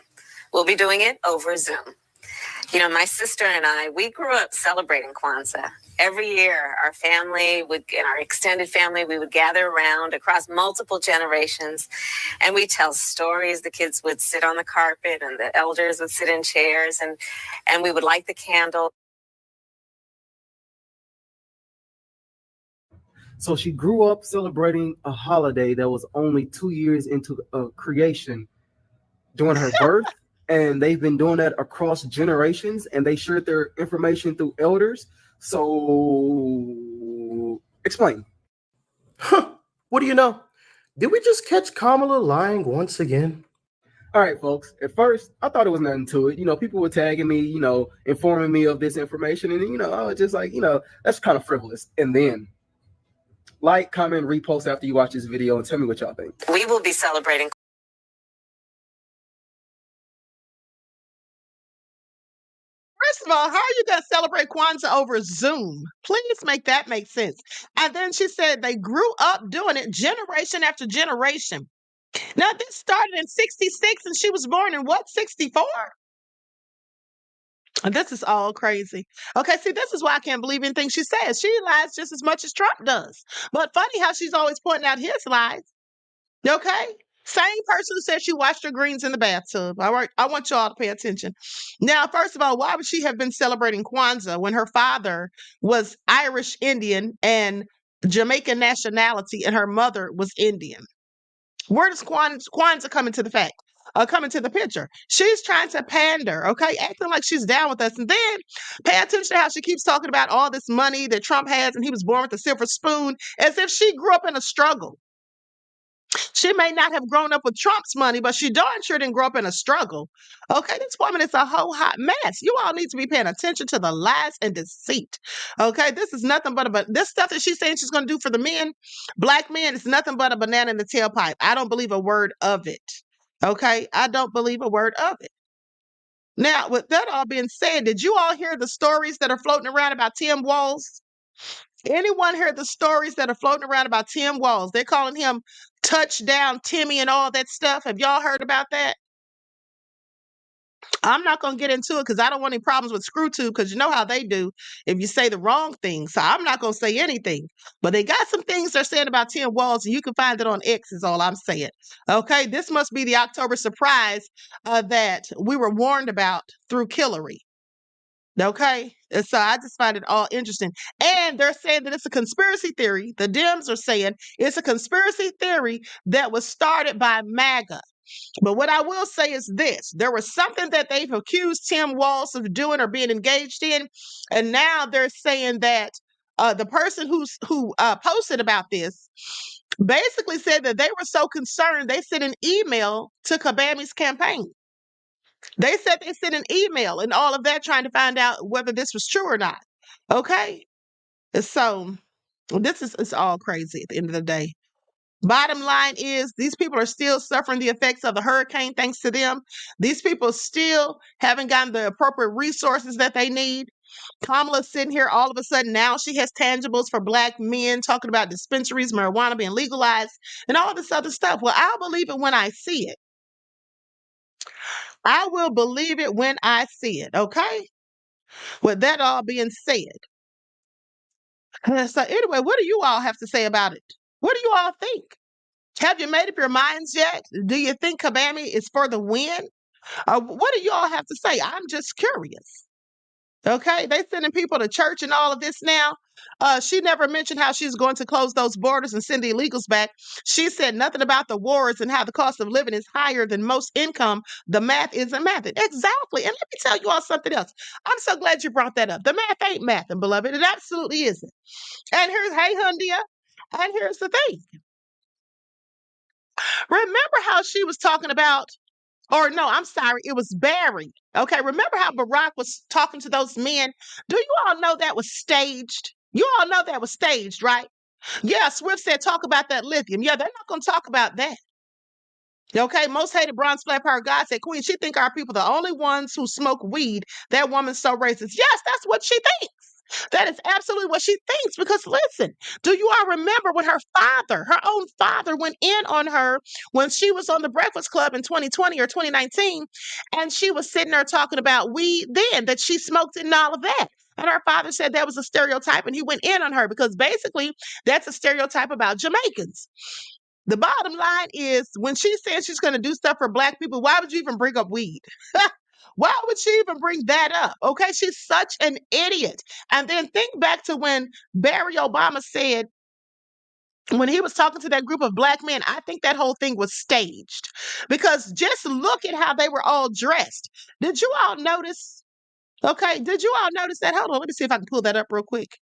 We'll be doing it over Zoom. My sister and I, we grew up celebrating Kwanzaa. Every year, our family in our extended family, we would gather around across multiple generations, and we tell stories. The kids would sit on the carpet, and the elders would sit in chairs, and we would light the candle. So she grew up celebrating a holiday that was only 2 years into creation during her birth. And they've been doing that across generations, and they shared their information through elders. So, explain. What do you know? Did we just catch Kamala lying once again? All right, folks. At first, I thought it was nothing to it. People were tagging me, informing me of this information. And, I was just like, that's kind of frivolous. And then like, comment, repost after you watch this video and tell me what y'all think. We will be celebrating. First of all, how are you going to celebrate Kwanzaa over Zoom? Please make that make sense. And then she said they grew up doing it generation after generation. Now, this started in 66 and she was born in what, 64? And this is all crazy. Okay, see, this is why I can't believe anything she says. She lies just as much as Trump does. But funny how she's always pointing out his lies. Okay? Same person who said she washed her greens in the bathtub. All right, I want y'all to pay attention. Now, first of all, why would she have been celebrating Kwanzaa when her father was Irish Indian and Jamaican nationality and her mother was Indian? Where does Kwanzaa come into the fact? Come into the picture? She's trying to pander, okay, acting like she's down with us. And then pay attention to how she keeps talking about all this money that Trump has and he was born with a silver spoon, as if she grew up in a struggle. She may not have grown up with Trump's money, but she darn sure didn't grow up in a struggle. Okay, this woman is a whole hot mess. You all need to be paying attention to the lies and deceit. Okay, this is nothing but this stuff that she's saying she's going to do for the men, black men, is nothing but a banana in the tailpipe. I don't believe a word of it. Okay, I don't believe a word of it. Now, with that all being said, did you all hear the stories that are floating around about Tim Walz? Anyone heard the stories that are floating around about Tim Walz? They're calling him Touchdown Timmy and all that stuff. Have y'all heard about that? I'm not going to get into it because I don't want any problems with ScrewTube, because you know how they do if you say the wrong thing. So I'm not going to say anything. But they got some things they're saying about Tim Walz, and you can find it on X is all I'm saying. Okay, this must be the October surprise that we were warned about through Hillary. Okay, and so I just find it all interesting. And they're saying that it's a conspiracy theory. The Dems are saying it's a conspiracy theory that was started by MAGA. But what I will say is this: there was something that they've accused Tim Walz of doing or being engaged in, and now they're saying that the person who posted about this basically said that they were so concerned they sent an email to Kabami's campaign. They said they sent an email and all of that trying to find out whether this was true or not. Okay? So this is it's all crazy at the end of the day. Bottom line is these people are still suffering the effects of the hurricane thanks to them. These people still haven't gotten the appropriate resources that they need. Kamala's sitting here all of a sudden now she has tangibles for black men, talking about dispensaries, marijuana being legalized, and all this other stuff. Well, I'll believe it when I see it. I will believe it when I see it, okay? With that all being said. So anyway, what do you all have to say about it? What do you all think? Have you made up your minds yet? Do you think Kabami is for the win? What do you all have to say? I'm just curious. Okay, they sending people to church and all of this now. She never mentioned how she's going to close those borders and send the illegals back. She said nothing about the wars and how the cost of living is higher than most income. The math isn't mathing. Exactly. And let me tell you all something else. I'm so glad you brought that up. The math ain't mathing, beloved. It absolutely isn't. And here's, hey, Hundia. And here's the thing. Remember how she was talking about, or no, I'm sorry, it was Barry. Okay, remember how Barack was talking to those men? Do you all know that was staged? You all know that was staged, right? Yeah, Swift said, talk about that lithium. Yeah, they're not going to talk about that. Okay, most hated bronze flat power God said, Queen, she think our people the only ones who smoke weed. That woman's so racist. Yes, that's what she thinks. That is absolutely what she thinks. Because listen, do you all remember when her own father, went in on her when she was on the Breakfast Club in 2020 or 2019, and she was sitting there talking about weed then, that she smoked it and all of that. And her father said that was a stereotype, and he went in on her because basically that's a stereotype about Jamaicans. The bottom line is when she says she's going to do stuff for black people, why would you even bring up weed? Why would she even bring that up? Okay, she's such an idiot. And then think back to when Barry Obama said, when he was talking to that group of black men, I think that whole thing was staged. Because just look at how they were all dressed. Did you all notice? Okay, did you all notice that? Hold on, let me see if I can pull that up real quick.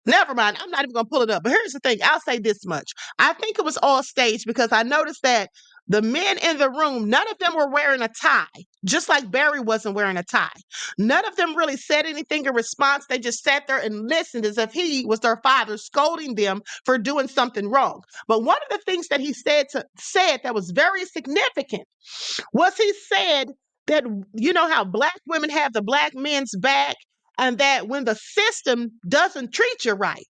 Never mind. I'm not even going to pull it up. But here's the thing. I'll say this much. I think it was all staged because I noticed that the men in the room, none of them were wearing a tie, just like Barry wasn't wearing a tie. None of them really said anything in response. They just sat there and listened as if he was their father scolding them for doing something wrong. But one of the things that he said that was very significant was he said that, you know how black women have the black men's back, and that when the system doesn't treat you right.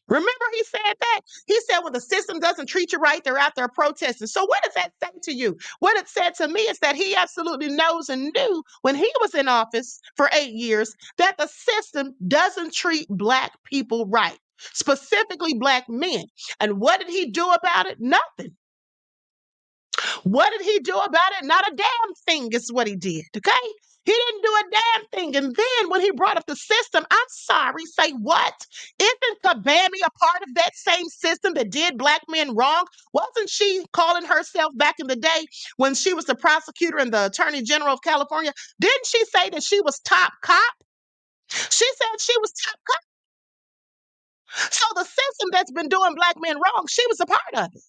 Remember he said that? He said when the system doesn't treat you right, they're out there protesting. So what does that say to you? What it said to me is that he absolutely knows and knew when he was in office for 8 years that the system doesn't treat black people right, specifically black men. And what did he do about it? Nothing. What did he do about it? Not a damn thing is what he did, okay? He didn't do a damn thing. And then when he brought up the system, I'm sorry, say what? Isn't Kabami a part of that same system that did black men wrong? Wasn't she calling herself back in the day when she was the prosecutor and the attorney general of California? Didn't she say that she was top cop? She said she was top cop. So the system that's been doing black men wrong, she was a part of it.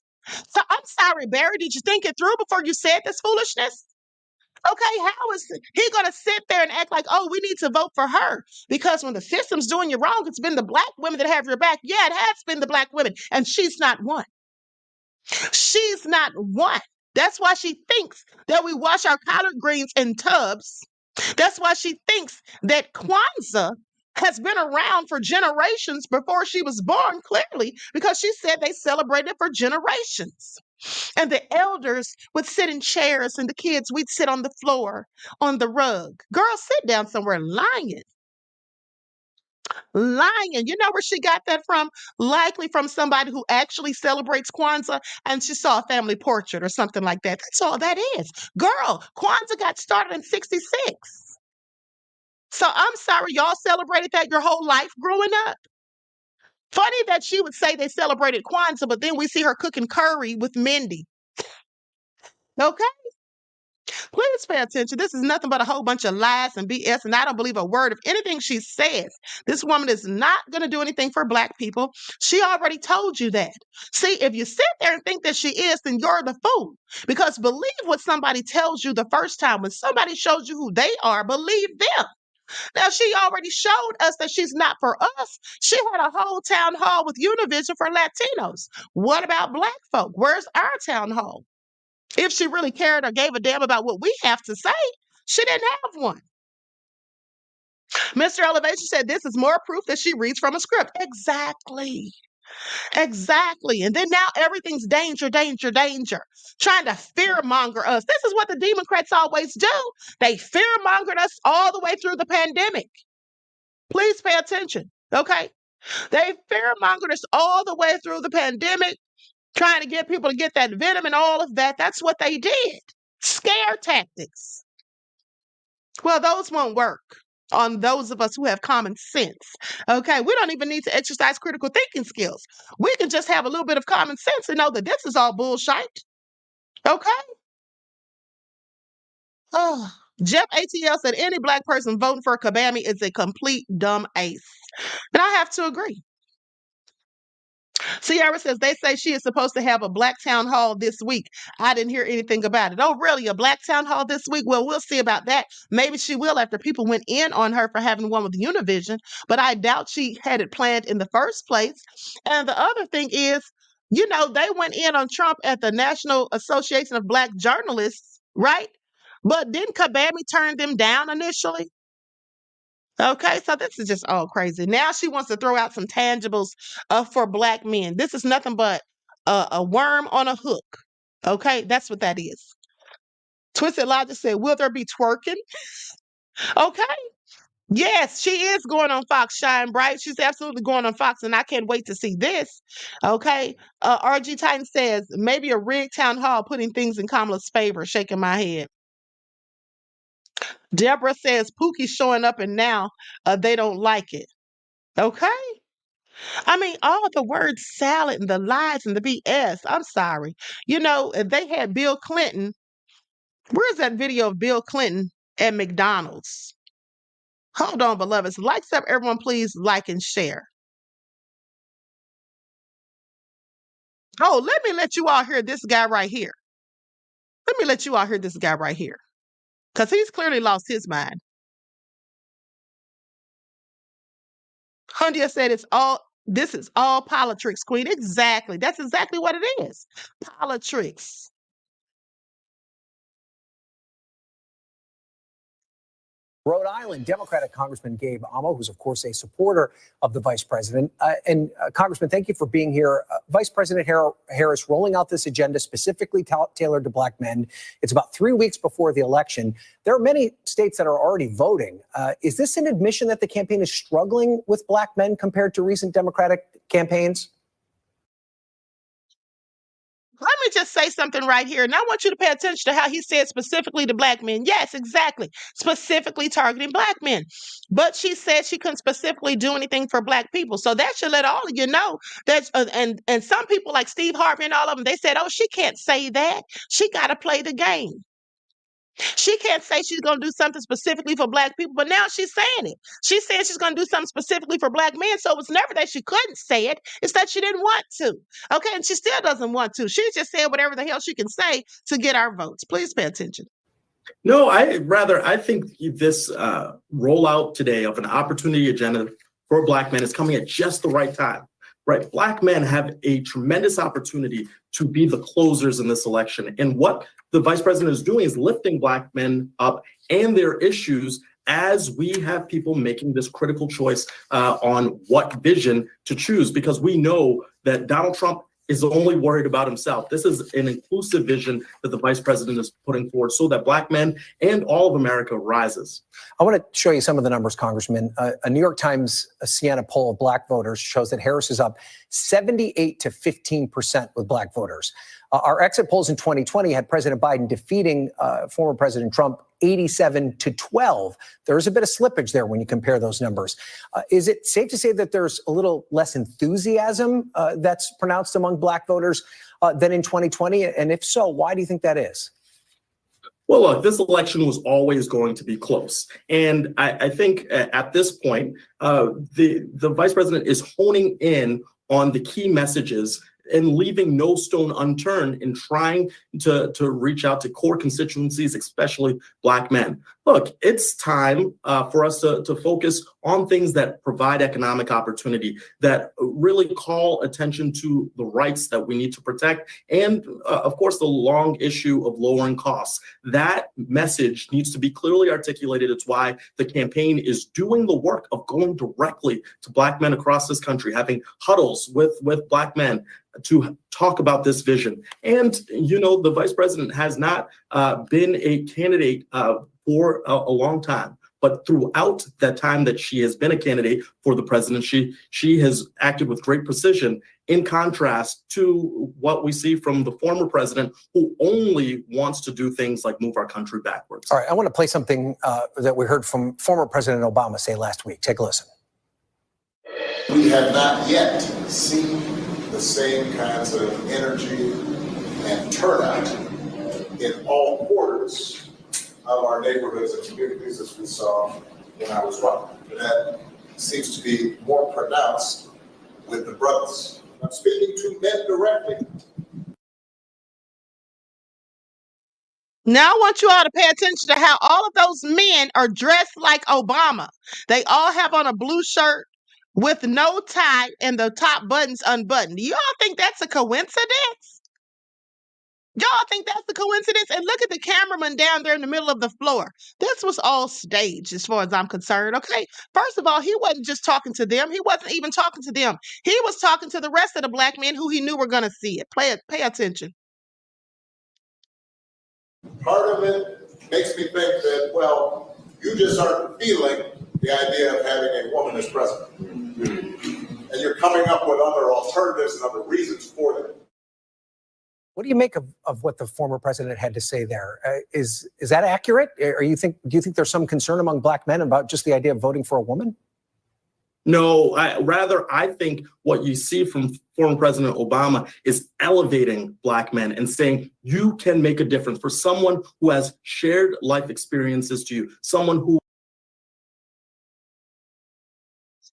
So I'm sorry, Barry, did you think it through before you said this foolishness? Okay, how is he going to sit there and act like, oh, we need to vote for her? Because when the system's doing you wrong, it's been the black women that have your back. Yeah, it has been the black women, and she's not one. She's not one. That's why she thinks that we wash our collard greens in tubs. That's why she thinks that Kwanzaa has been around for generations before she was born, clearly, because she said they celebrated for generations. And the elders would sit in chairs and the kids, we'd sit on the floor, on the rug. Girl, sit down somewhere. Lying. You know where she got that from? Likely from somebody who actually celebrates Kwanzaa and she saw a family portrait or something like that. That's all that is. Girl, Kwanzaa got started in 66. So I'm sorry, y'all celebrated that your whole life growing up? Funny that she would say they celebrated Kwanzaa, but then we see her cooking curry with Mindy. Okay? Please pay attention. This is nothing but a whole bunch of lies and BS, and I don't believe a word of anything she says. This woman is not going to do anything for black people. She already told you that. See, if you sit there and think that she is, then you're the fool. Because believe what somebody tells you the first time. When somebody shows you who they are, believe them. Now, she already showed us that she's not for us. She had a whole town hall with Univision for Latinos. What about black folk? Where's our town hall? If she really cared or gave a damn about what we have to say, she didn't have one. Mr. Elevation said this is more proof that she reads from a script. Exactly. Exactly. And then now everything's danger, danger, danger. Trying to fear-monger us. This is what the Democrats always do. They fear-mongered us all the way through the pandemic. Please pay attention, okay? They fear-mongered us all the way through the pandemic, trying to get people to get that venom and all of that. That's what they did. Scare tactics. Well, those won't work on those of us who have common sense. Okay, we don't even need to exercise critical thinking skills. We can just have a little bit of common sense and know that this is all bullshit. Okay? Oh, Jeff ATL said any black person voting for Kabami is a complete dumb ace. And I have to agree. Sierra says they say she is supposed to have a black town hall this week. I didn't hear anything about it. Oh, really? A black town hall this week? Well, we'll see about that. Maybe she will after people went in on her for having one with Univision, but I doubt she had it planned in the first place. And the other thing is, you know, they went in on Trump at the National Association of Black Journalists, right? But didn't Kabami turn them down initially? Okay, so this is just all crazy. Now she wants to throw out some tangibles for black men. This is nothing but a worm on a hook. Okay, that's what that is. Twisted Logic said, will there be twerking? Okay. Yes, she is going on Fox Shine Bright. She's absolutely going on Fox, and I can't wait to see this. Okay. RG Titan says, maybe a rigged town hall putting things in Kamala's favor, shaking my head. Deborah says Pookie's showing up and now they don't like it. Okay. I mean, all the words salad and the lies and the BS. I'm sorry. You know, if they had Bill Clinton. Where's that video of Bill Clinton at McDonald's? Hold on, beloveds. Likes up, everyone, please like and share. Oh, let you all hear this guy right here. Let me let you all hear this guy right here. Because he's clearly lost his mind. Hundia said this is all politics, Queen. Exactly. That's exactly what it is. Politics. Rhode Island Democratic Congressman Gabe Amo, who's, of course, a supporter of the vice president. Congressman, thank you for being here. Vice President Harris rolling out this agenda specifically tailored to black men. It's about 3 weeks before the election. There are many states that are already voting. Is this an admission that the campaign is struggling with black men compared to recent Democratic campaigns? Let me just say something right here. And I want you to pay attention to how he said specifically to black men. Yes, exactly. Specifically targeting black men. But she said she couldn't specifically do anything for black people. So that should let all of you know that, and some people like Steve Harvey and all of them, they said, oh, she can't say that. She got to play the game. She can't say she's going to do something specifically for black people, but now she's saying it. She said she's going to do something specifically for black men, so it was never that she couldn't say it. It's that she didn't want to. Okay, and she still doesn't want to. She's just saying whatever the hell she can say to get our votes. Please pay attention. No, I think this rollout today of an opportunity agenda for black men is coming at just the right time. Right, black men have a tremendous opportunity to be the closers in this election. And what the vice president is doing is lifting black men up and their issues as we have people making this critical choice on what vision to choose, because we know that Donald Trump is only worried about himself. This is an inclusive vision that the vice president is putting forward so that black men and all of America rises. I want to show you some of the numbers, Congressman. A New York Times Siena poll of black voters shows that Harris is up 78 to 15% with black voters. Our exit polls in 2020 had President Biden defeating former President Trump 87 to 12. There's a bit of slippage there when you compare those numbers. Is it safe to say that there's a little less enthusiasm that's pronounced among black voters than in 2020? And if so, why do you think that is? Well, look, this election was always going to be close. And I think at this point, the vice president is honing in on the key messages and leaving no stone unturned in trying to reach out to core constituencies, especially Black men. Look, it's time for us to focus on things that provide economic opportunity, that really call attention to the rights that we need to protect, and of course, the long issue of lowering costs. That message needs to be clearly articulated. It's why the campaign is doing the work of going directly to Black men across this country, having huddles with Black men to talk about this vision. And, you know, the vice president has not been a candidate for a long time. But throughout that time that she has been a candidate for the presidency, she has acted with great precision, in contrast to what we see from the former president, who only wants to do things like move our country backwards. All right, I want to play something that we heard from former President Obama say last week. Take a listen. We have not yet seen the same kinds of energy and turnout in all quarters of our neighborhoods and communities as we saw when I was running. That seems to be more pronounced with the brothers. I'm speaking to men directly. Now I want you all to pay attention to how all of those men are dressed like Obama. They all have on a blue shirt with no tie and the top buttons unbuttoned. Do y'all think that's a coincidence? Y'all think that's a coincidence? And look at the cameraman down there in the middle of the floor. This was all staged as far as I'm concerned, okay? First of all, he wasn't just talking to them. He wasn't even talking to them. He was talking to the rest of the Black men who he knew were going to see it. Pay attention. Part of it makes me think that, well, you just aren't feeling the idea of having a woman as president. And you're coming up with other alternatives and other reasons for that. What do you make of what the former president had to say there? Is that accurate? Do you think there's some concern among Black men about just the idea of voting for a woman? No, I think what you see from former President Obama is elevating Black men and saying you can make a difference for someone who has shared life experiences to you, someone who.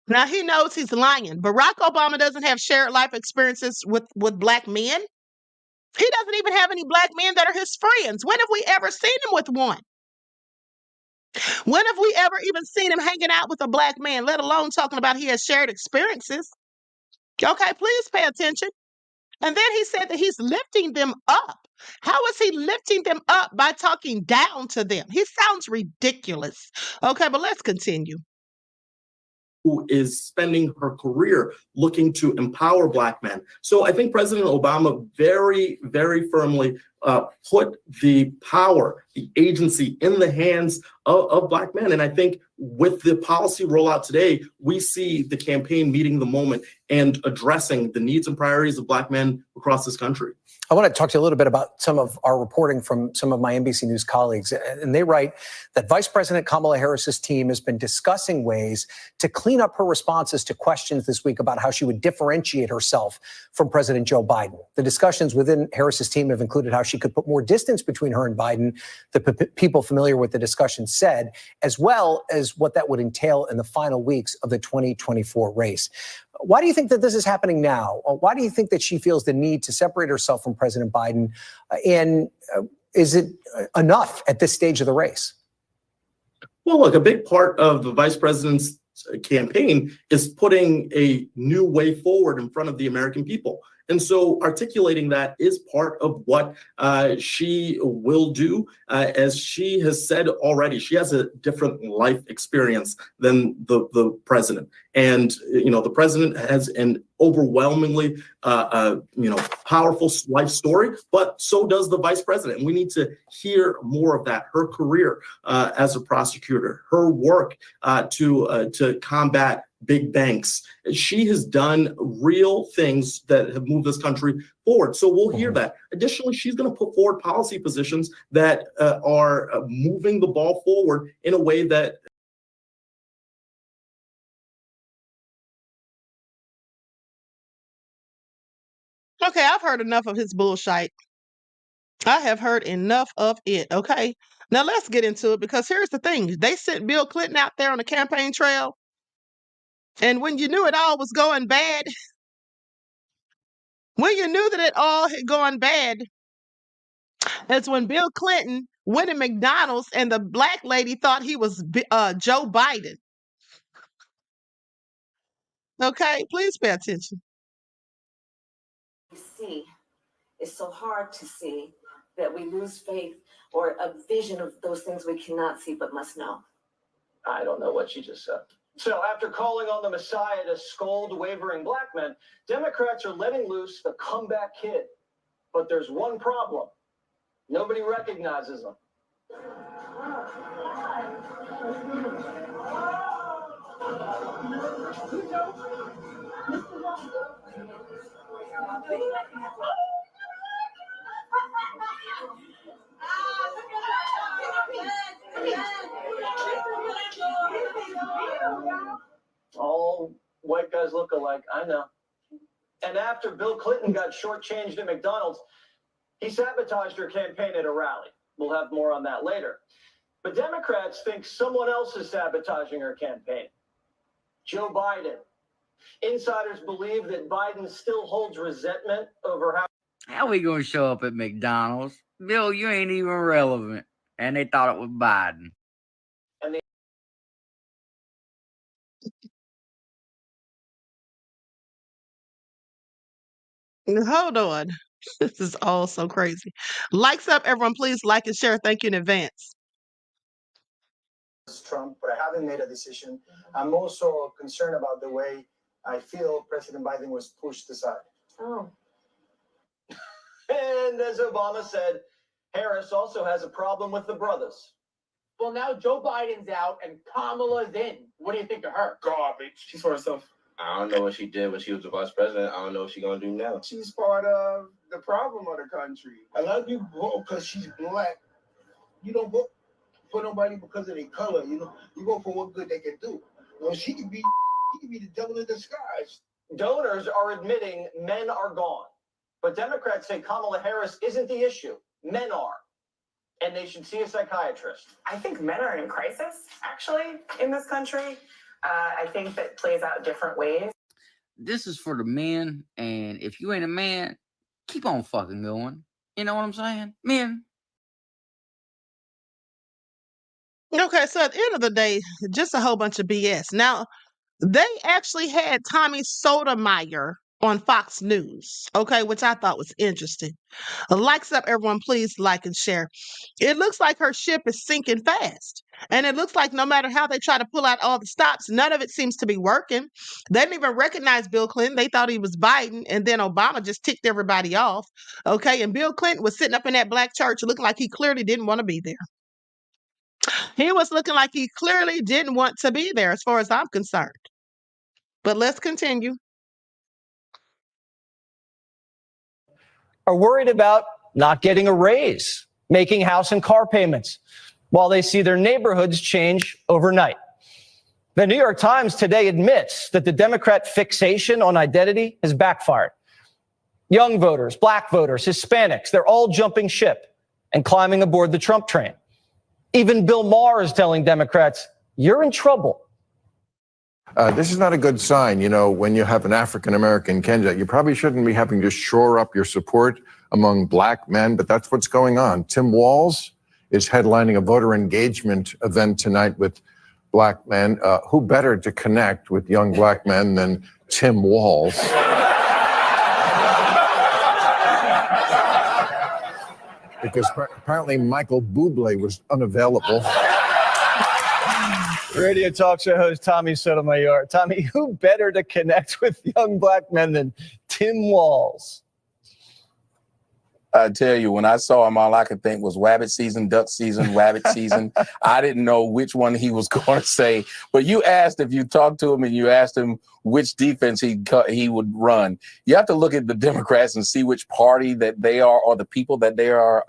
Now he knows he's lying. Barack Obama doesn't have shared life experiences with Black men. He doesn't even have any Black men that are his friends. When have we ever seen him with one? When have we ever even seen him hanging out with a Black man, let alone talking about he has shared experiences? Okay, please pay attention. And then he said that he's lifting them up. How is he lifting them up? By talking down to them. He sounds ridiculous. Okay, but let's continue. Who is spending her career looking to empower Black men. So I think President Obama very, very firmly put the power, the agency in the hands of Black men. And I think with the policy rollout today, we see the campaign meeting the moment and addressing the needs and priorities of Black men across this country. I want to talk to you a little bit about some of our reporting from some of my NBC News colleagues. And they write that Vice President Kamala Harris's team has been discussing ways to clean up her responses to questions this week about how she would differentiate herself from President Joe Biden. The discussions within Harris's team have included how she could put more distance between her and Biden, the people familiar with the discussion said, as well as what that would entail in the final weeks of the 2024 race. Why do you think that this is happening now? Why do you think that she feels the need to separate herself from President Biden? And is it enough at this stage of the race? Well, look, a big part of the vice president's campaign is putting a new way forward in front of the American people. And so articulating that is part of what she will do. As she has said already, she has a different life experience than the president. And, you know, the president has an overwhelmingly, powerful life story, but so does the vice president. And we need to hear more of that. Her career as a prosecutor, her work to combat big banks. She has done real things that have moved this country forward. So we'll hear that. Additionally, she's going to put forward policy positions that are moving the ball forward in a way that. Okay, I've heard enough of his bullshit. I have heard enough of it. Okay, now let's get into it, because here's the thing. They sent Bill Clinton out there on the campaign trail. And when you knew it all was going bad, When you knew that it all had gone bad, it's when Bill Clinton went to McDonald's and the black lady thought he was Joe Biden. Okay, please pay attention. See, it's so hard to see that we lose faith or a vision of those things we cannot see but must know. I don't know what she just said. So after calling on the Messiah to scold wavering black men, Democrats are letting loose the comeback kid. But there's one problem. Nobody recognizes them. All white guys look alike, I know. And after Bill Clinton got shortchanged at McDonald's, he sabotaged her campaign at a rally. We'll have more on that later. But Democrats think someone else is sabotaging her campaign. Joe Biden. Insiders believe that Biden still holds resentment over How we gonna show up at McDonald's? Bill, you ain't even relevant. And they thought it was Biden. And Hold on. This is all so crazy. Likes up, everyone. Please like and share. Thank you in advance. Trump, but I haven't made a decision. I'm also concerned about the way I feel President Biden was pushed aside. Oh. And as Obama said, Harris also has a problem with the brothers. Well, now Joe Biden's out and Kamala's in. What do you think of her? Garbage. She's for herself. I don't know what she did when she was the vice president. I don't know what she's going to do now. She's part of the problem of the country. A lot of people vote because she's black. You don't vote for nobody because of their color. You know, you vote for what good they can do. Well, she could be the devil in disguise. Donors are admitting men are gone. But Democrats say Kamala Harris isn't the issue. Men are. And they should see a psychiatrist. I think men are in crisis, actually, in this country. I think that plays out different ways. This is for the men, and if you ain't a man, keep on fucking going. You know what I'm saying? Men. Okay, so at the end of the day, just a whole bunch of BS. Now, they actually had Tommy Sotomayor on Fox News, okay, which I thought was interesting. Likes up, everyone. Please like and share. It looks like her ship is sinking fast. And it looks like no matter how they try to pull out all the stops, none of it seems to be working. They didn't even recognize Bill Clinton. They thought he was Biden. And then Obama just ticked everybody off. Okay. And Bill Clinton was sitting up in that black church looking like he clearly didn't want to be there. He was looking like he clearly didn't want to be there as far as I'm concerned. But let's continue. Are worried about not getting a raise, making house and car payments, while they see their neighborhoods change overnight. The New York Times today admits that the Democrat fixation on identity has backfired. Young voters, black voters, Hispanics, they're all jumping ship and climbing aboard the Trump train. Even Bill Maher is telling Democrats, you're in trouble. This is not a good sign. You know, when you have an African-American candidate, you probably shouldn't be having to shore up your support among black men, but that's what's going on. Tim Walz is headlining a voter engagement event tonight with black men. Who better to connect with young black men than Tim Walz? Because apparently Michael Bublé was unavailable. Radio talk show host Tommy Sotomayor. Tommy, who better to connect with young black men than Tim Walz? I tell you, when I saw him, all I could think was rabbit season, duck season, rabbit season. I didn't know which one he was going to say. But you asked, if you talked to him and you asked him which defense he would run, you have to look at the Democrats and see which party that they are or the people that they are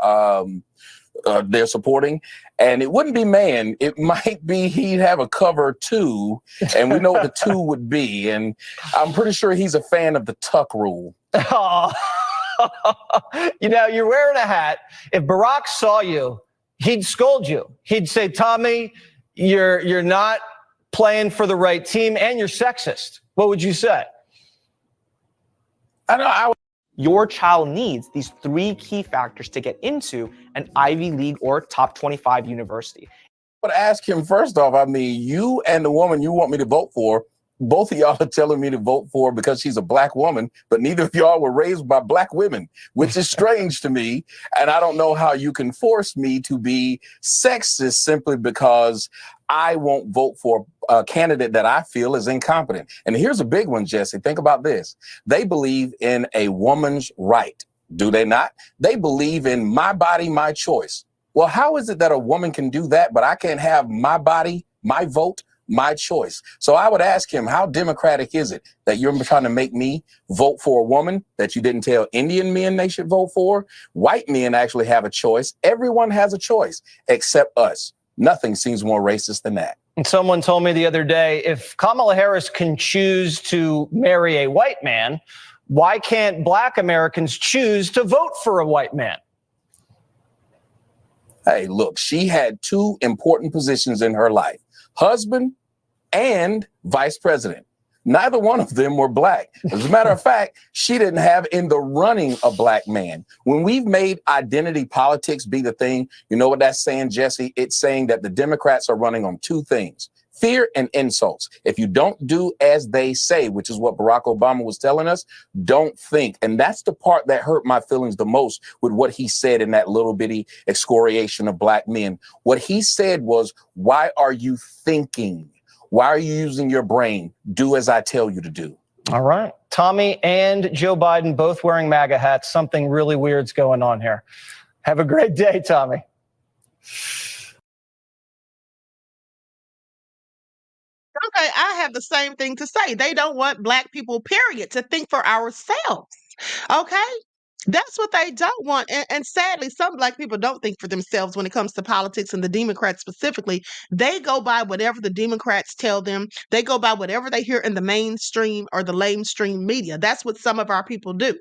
they're supporting. And it wouldn't be man. It might be he'd have a cover two, and we know what the two would be. And I'm pretty sure he's a fan of the tuck rule. Oh. You know, you're wearing a hat. If Barack saw you, he'd scold you. He'd say, Tommy, you're not playing for the right team and you're sexist. What would you say? I know. Your child needs these 3 key factors to get into an Ivy League or top 25 university. But ask him first off, I mean, you and the woman you want me to vote for, both of y'all are telling me to vote for because she's a black woman, but neither of y'all were raised by black women, which is strange to me. And I don't know how you can force me to be sexist simply because I won't vote for a candidate that I feel is incompetent. And here's a big one, Jesse. Think about this. They believe in a woman's right. Do they not? They believe in my body, my choice. Well, how is it that a woman can do that, but I can't have my body, my vote, my choice? So I would ask him, how democratic is it that you're trying to make me vote for a woman that you didn't tell Indian men they should vote for? White men actually have a choice. Everyone has a choice except us. Nothing seems more racist than that. And someone told me the other day, if Kamala Harris can choose to marry a white man, why can't black Americans choose to vote for a white man? Hey, look, she had 2 important positions in her life, husband and vice president. Neither one of them were black. As a matter of fact, she didn't have in the running a black man. When we've made identity politics be the thing, you know what that's saying, Jesse? It's saying that the Democrats are running on 2 things. Fear and insults. If you don't do as they say, which is what Barack Obama was telling us, don't think. And that's the part that hurt my feelings the most with what he said in that little bitty excoriation of black men. What he said was, why are you thinking? Why are you using your brain? Do as I tell you to do. All right. Tommy and Joe Biden both wearing MAGA hats. Something really weird's going on here. Have a great day, Tommy. Okay, I have the same thing to say. They don't want black people, period, to think for ourselves. Okay? That's what they don't want. And sadly, some black people don't think for themselves when it comes to politics, and the Democrats specifically. They go by whatever the Democrats tell them. They go by whatever they hear in the mainstream or the lamestream media. That's what some of our people do.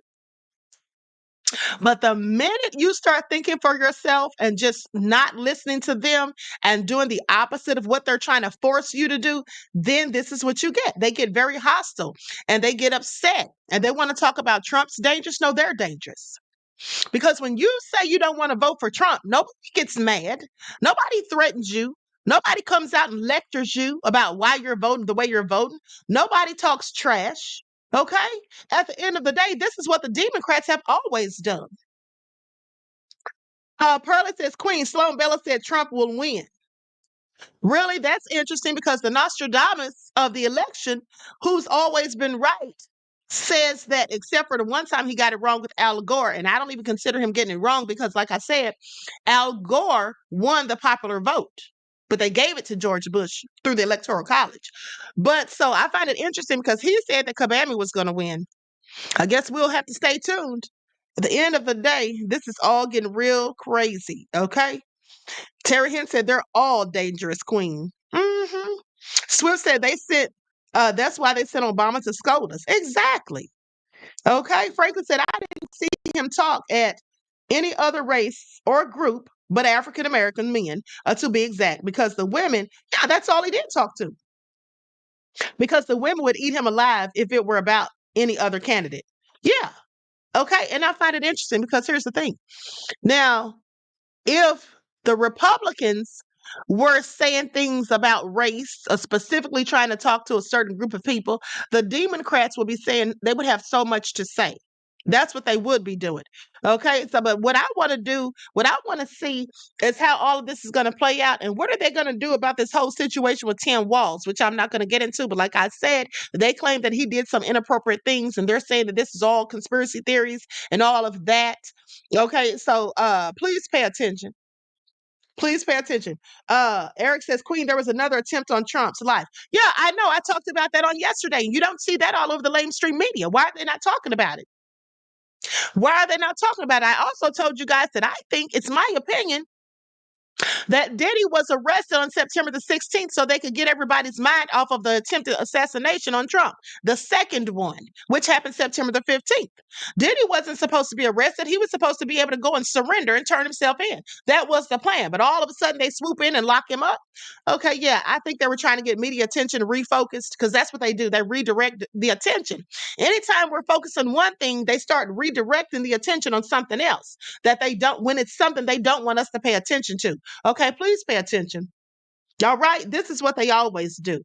But the minute you start thinking for yourself and just not listening to them and doing the opposite of what they're trying to force you to do, then this is what you get. They get very hostile and they get upset and they want to talk about Trump's dangerous. No, they're dangerous. Because when you say you don't want to vote for Trump, nobody gets mad. Nobody threatens you. Nobody comes out and lectures you about why you're voting the way you're voting. Nobody talks trash. Okay? At the end of the day, this is what the Democrats have always done. Pearlie says, Queen, Sloan Bella said Trump will win. Really? That's interesting because the Nostradamus of the election, who's always been right, says that except for the one time he got it wrong with Al Gore, and I don't even consider him getting it wrong because, like I said, Al Gore won the popular vote, but they gave it to George Bush through the Electoral College. But so I find it interesting because he said that Kabami was going to win. I guess we'll have to stay tuned. At the end of the day, this is all getting real crazy, okay? Terry Hinn said they're all dangerous, Queen. Swift said they sent, that's why they sent Obama to scold us. Exactly. Okay. Franklin said, I didn't see him talk at any other race or group but African American men, to be exact, because the women, yeah, that's all he did talk to. Because the women would eat him alive if it were about any other candidate. Yeah. Okay. And I find it interesting because here's the thing. Now, if the Republicans were saying things about race, specifically trying to talk to a certain group of people, the Democrats would be saying they would have so much to say. That's what they would be doing. Okay. So, but what I want to do, what I want to see is how all of this is going to play out and what are they going to do about this whole situation with Tim Walz, which I'm not going to get into. But like I said, they claim that he did some inappropriate things and they're saying that this is all conspiracy theories and all of that. Okay. So, please pay attention. Please pay attention. Eric says, Queen, there was another attempt on Trump's life. Yeah, I know. I talked about that on yesterday. You don't see that all over the lamestream media. Why are they not talking about it? Why are they not talking about it? I also told you guys that I think, it's my opinion, That Diddy was arrested on September the 16th so they could get everybody's mind off of the attempted assassination on Trump. The second one, which happened September the 15th. Diddy wasn't supposed to be arrested. He was supposed to be able to go and surrender and turn himself in. That was the plan. But all of a sudden they swoop in and lock him up. Okay, yeah, I think they were trying to get media attention refocused because that's what they do. They redirect the attention. Anytime we're focused on one thing, they start redirecting the attention on something else that they don't, when it's something they don't want us to pay attention to. Okay, please pay attention. All right, this is what they always do.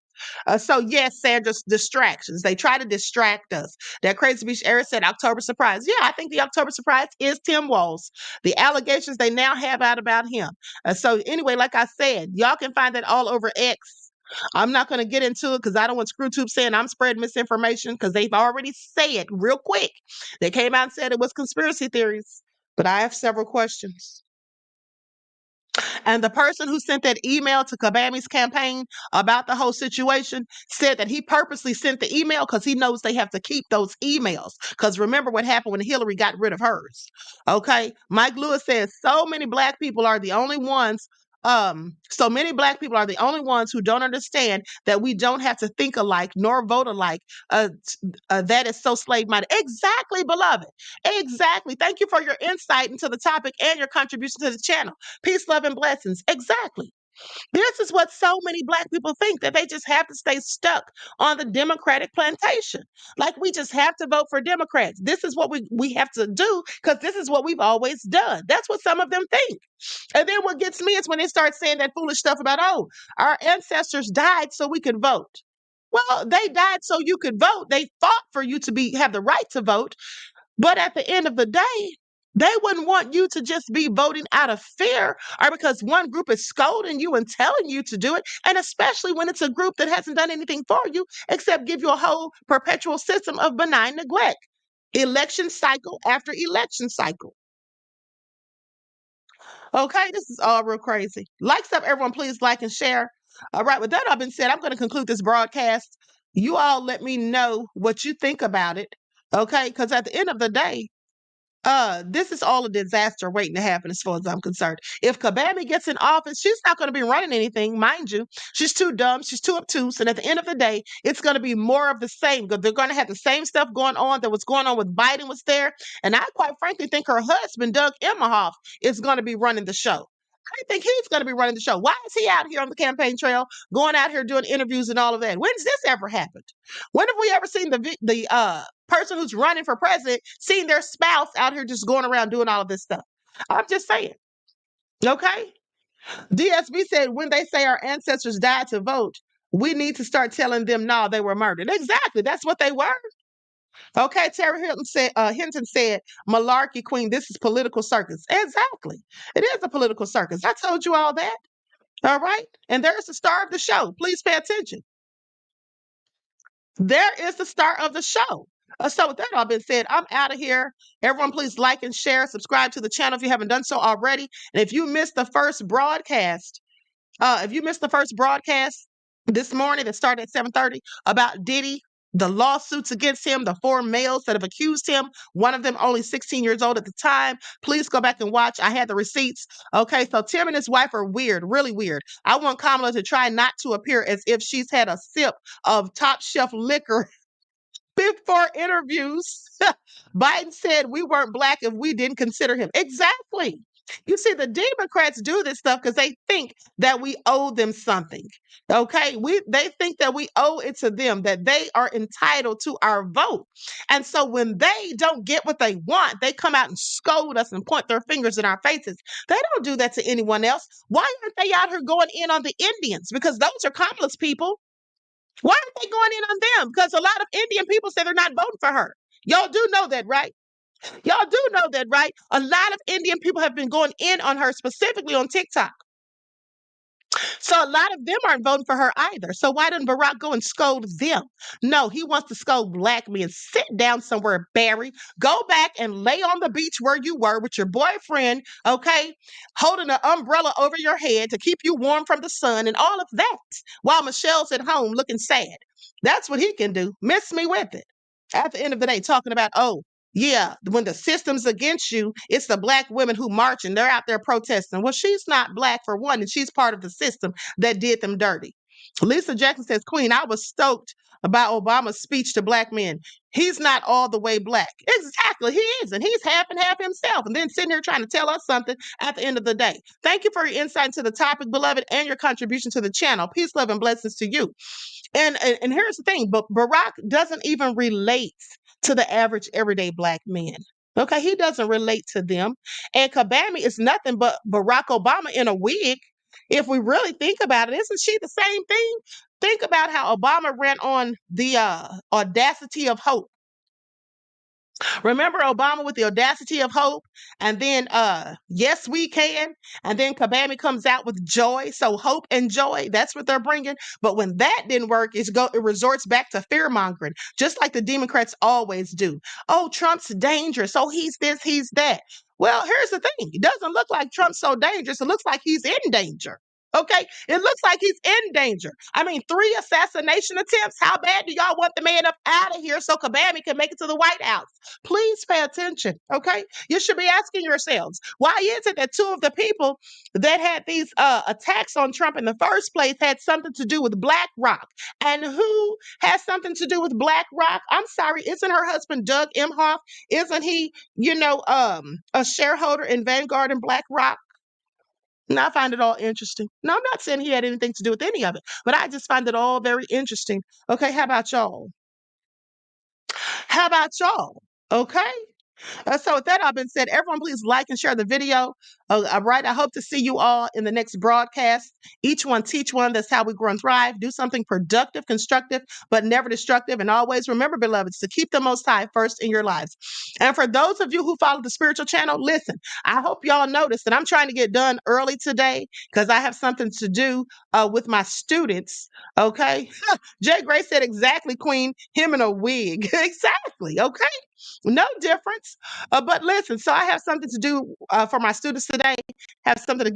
So yes, Sandra's distractions. They try to distract us. That Crazy Beach Eric said October surprise. Yeah, I think the October surprise is Tim Walz. The allegations they now have out about him. So anyway, like I said, y'all can find that all over X. I'm not going to get into it because I don't want ScrewTube saying I'm spreading misinformation because they've already said real quick. They came out and said it was conspiracy theories. But I have several questions. And the person who sent that email to Kabami's campaign about the whole situation said that he purposely sent the email because he knows they have to keep those emails. Because remember what happened when Hillary got rid of hers. Okay. Mike Lewis says so many black people are the only ones. So many black people are the only ones who don't understand that we don't have to think alike nor vote alike. That is so slave-minded. Exactly, beloved. Exactly. Thank you for your insight into the topic and your contribution to the channel. Peace, love, and blessings. Exactly. This is what so many black people think, that they just have to stay stuck on the Democratic plantation. Like we just have to vote for Democrats. This is what we have to do because this is what we've always done. That's what some of them think. And then what gets me is when they start saying that foolish stuff about, oh, our ancestors died so we could vote. Well, they died so you could vote. They fought for you to have the right to vote. But at the end of the day, they wouldn't want you to just be voting out of fear or because one group is scolding you and telling you to do it. And especially when it's a group that hasn't done anything for you except give you a whole perpetual system of benign neglect. Election cycle after election cycle. Okay, this is all real crazy. Likes up, everyone. Please like and share. All right, with that all been said, I'm going to conclude this broadcast. You all let me know what you think about it. Okay, because at the end of the day, this is all a disaster waiting to happen as far as I'm concerned. If Kabami gets in office, she's not going to be running anything, mind you. She's too dumb. She's too obtuse. And at the end of the day, it's going to be more of the same. They're going to have the same stuff going on that was going on with Biden was there. And I quite frankly think her husband, Doug Emhoff, is going to be running the show. I think he's going to be running the show. Why is he out here on the campaign trail, going out here doing interviews and all of that? When's this ever happened? When have we ever seen the person who's running for president seeing their spouse out here just going around doing all of this stuff? I'm just saying. Okay? DSB said when they say our ancestors died to vote, we need to start telling them, no, they were murdered. Exactly. That's what they were. Okay, Terry Hinton said, malarkey queen, this is political circus. Exactly. It is a political circus. I told you all that. All right. And there's the star of the show. Please pay attention. There is the star of the show. So with that all been said, I'm out of here. Everyone, please like and share, subscribe to the channel if you haven't done so already. And if you missed the first broadcast, this morning that started at 7:30 about Diddy, the lawsuits against him, the 4 males that have accused him, one of them only 16 years old at the time. Please go back and watch. I had the receipts. Okay, so Tim and his wife are weird, really weird. I want Kamala to try not to appear as if she's had a sip of top shelf liquor before interviews. Biden said we weren't black if we didn't consider him. Exactly. You see, the Democrats do this stuff because they think that we owe them something. Okay, they think that we owe it to them, that they are entitled to our vote. And so when they don't get what they want, they come out and scold us and point their fingers in our faces. They don't do that to anyone else. Why aren't they out here going in on the Indians? Because those are Kamala's people. Why aren't they going in on them? Because a lot of Indian people say they're not voting for her. Y'all do know that, right? Y'all do know that, right? A lot of Indian people have been going in on her, specifically on TikTok. So a lot of them aren't voting for her either. So why didn't Barack go and scold them? No, he wants to scold black men. Sit down somewhere, Barry. Go back and lay on the beach where you were with your boyfriend, okay, holding an umbrella over your head to keep you warm from the sun and all of that, while Michelle's at home looking sad. That's what he can do. Miss me with it. At the end of the day, talking about, oh, Yeah, when the system's against you, it's the black women who march and they're out there protesting. Well, she's not black for one, and she's part of the system that did them dirty. Lisa Jackson says, Queen, I was stoked about Obama's speech to black men. He's not all the way black. Exactly, he is, and he's half and half himself. And then sitting here trying to tell us something at the end of the day. Thank you for your insight into the topic, beloved, and your contribution to the channel. Peace, love, and blessings to you. And here's the thing, but Barack doesn't even relate to the average everyday black man. Okay, he doesn't relate to them. And Kabami is nothing but Barack Obama in a wig. If we really think about it, isn't she the same thing? Think about how Obama ran on the audacity of hope. Remember Obama with the audacity of hope, and then yes we can, and then Kabami comes out with joy. So hope and joy, that's what they're bringing. But when that didn't work, it resorts back to fear-mongering, just like the Democrats always do. Oh, Trump's dangerous, so he's this, he's that. Well, here's the thing, it doesn't look like Trump's so dangerous. It looks like he's in danger. Okay, it looks like he's in danger. I mean, 3 assassination attempts. How bad do y'all want the man up out of here so Kabami can make it to the White House? Please pay attention, okay? You should be asking yourselves, why is it that 2 of the people that had these attacks on Trump in the first place had something to do with BlackRock? And who has something to do with BlackRock? I'm sorry, isn't her husband Doug Emhoff? Isn't he, a shareholder in Vanguard and BlackRock? And I find it all interesting. No, I'm not saying he had anything to do with any of it, but I just find it all very interesting. Okay, how about y'all? How about y'all? Okay. So with that all been said, everyone please like and share the video. All right, I hope to see you all in the next broadcast. Each one teach one. That's how we grow and thrive. Do something productive, constructive, but never destructive. And always remember, beloveds, to keep the Most High first in your lives. And for those of you who follow the spiritual channel, listen, I hope y'all notice that I'm trying to get done early today because I have something to do with my students. Okay. Jay Gray said exactly, Queen, him in a wig. Exactly. Okay. No difference. But listen, so I have something to do for my students today, have something to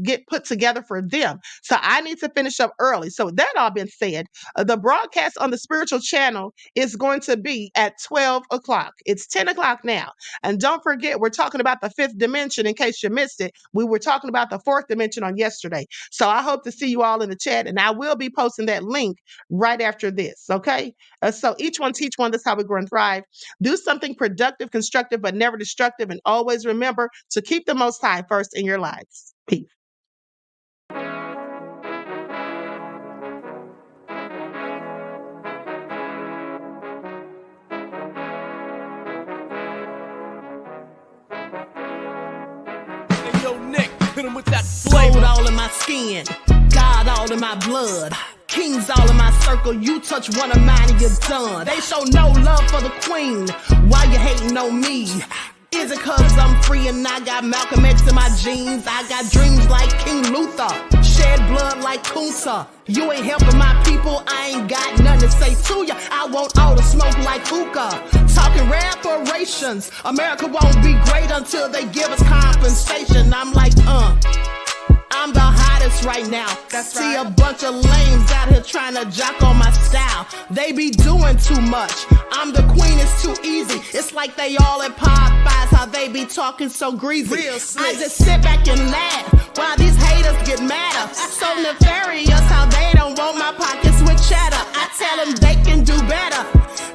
get put together for them. So I need to finish up early. So with that all been said, the broadcast on the spiritual channel is going to be at 12 o'clock. It's 10 o'clock now. And don't forget, we're talking about the 5th dimension in case you missed it. We were talking about the 4th dimension on yesterday. So I hope to see you all in the chat, and I will be posting that link right after this. Okay. So each one teach one. That's how we grow and thrive. Do something productive, constructive, but never destructive. And always remember to keep the Most High first in your lives. Peace. Hey, yo, Nick, hit him with that flavor. Soul all in my skin, God all in my blood. Kings all in my circle, you touch one of mine and you're done. They show no love for the queen, why you hating on me? Is it cause I'm free and I got Malcolm X in my jeans? I got dreams like King Luther, shed blood like Kunta. You ain't helping my people, I ain't got nothing to say to ya. I want all the smoke like hookah. Talking reparations, America won't be great until they give us compensation. I'm like, I'm the hottest right now. That's See right. A bunch of lames out here trying to jock on my style. They be doing too much. I'm the queen, it's too easy. It's like they all at Popeyes, how they be talking so greasy. I just sit back and laugh while these haters get madder. So nefarious how they don't want my pockets with cheddar. I tell them they can do better.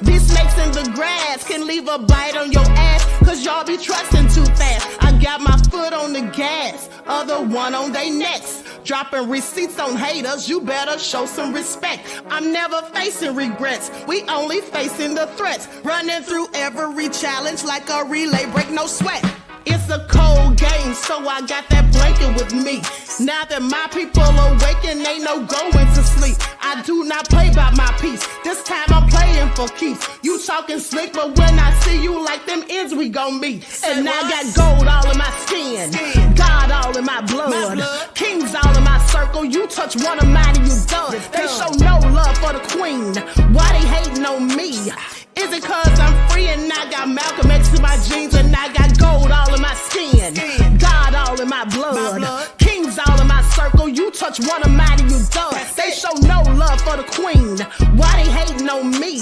These snakes in the grass can leave a bite on your ass, cause y'all be trusting too fast. I got my foot on the gas, other one on they necks. Dropping receipts on haters, you better show some respect. I'm never facing regrets, we only facing the threats. Running through every challenge like a relay, break no sweat. It's a cold game, so I got that blanket with me. Now that my people awaken, ain't no going to sleep. I do not play by my piece, this time I'm playing for keeps. You talking slick, but when I see you like them ends, we gon' meet. And I got gold all in my skin, God all in my blood. Kings all in my circle, you touch one of mine and you done. They show no love for the queen, why they hating on me? Is it cause I'm free and I got Malcolm X in my jeans and I got gold all in my skin, God all in my blood. Kings all in my circle, you touch one of mine and you done. They show no love for the queen, why they hating on me?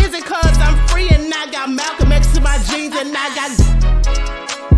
Is Is it cause I'm free and I got Malcolm X to my jeans and I got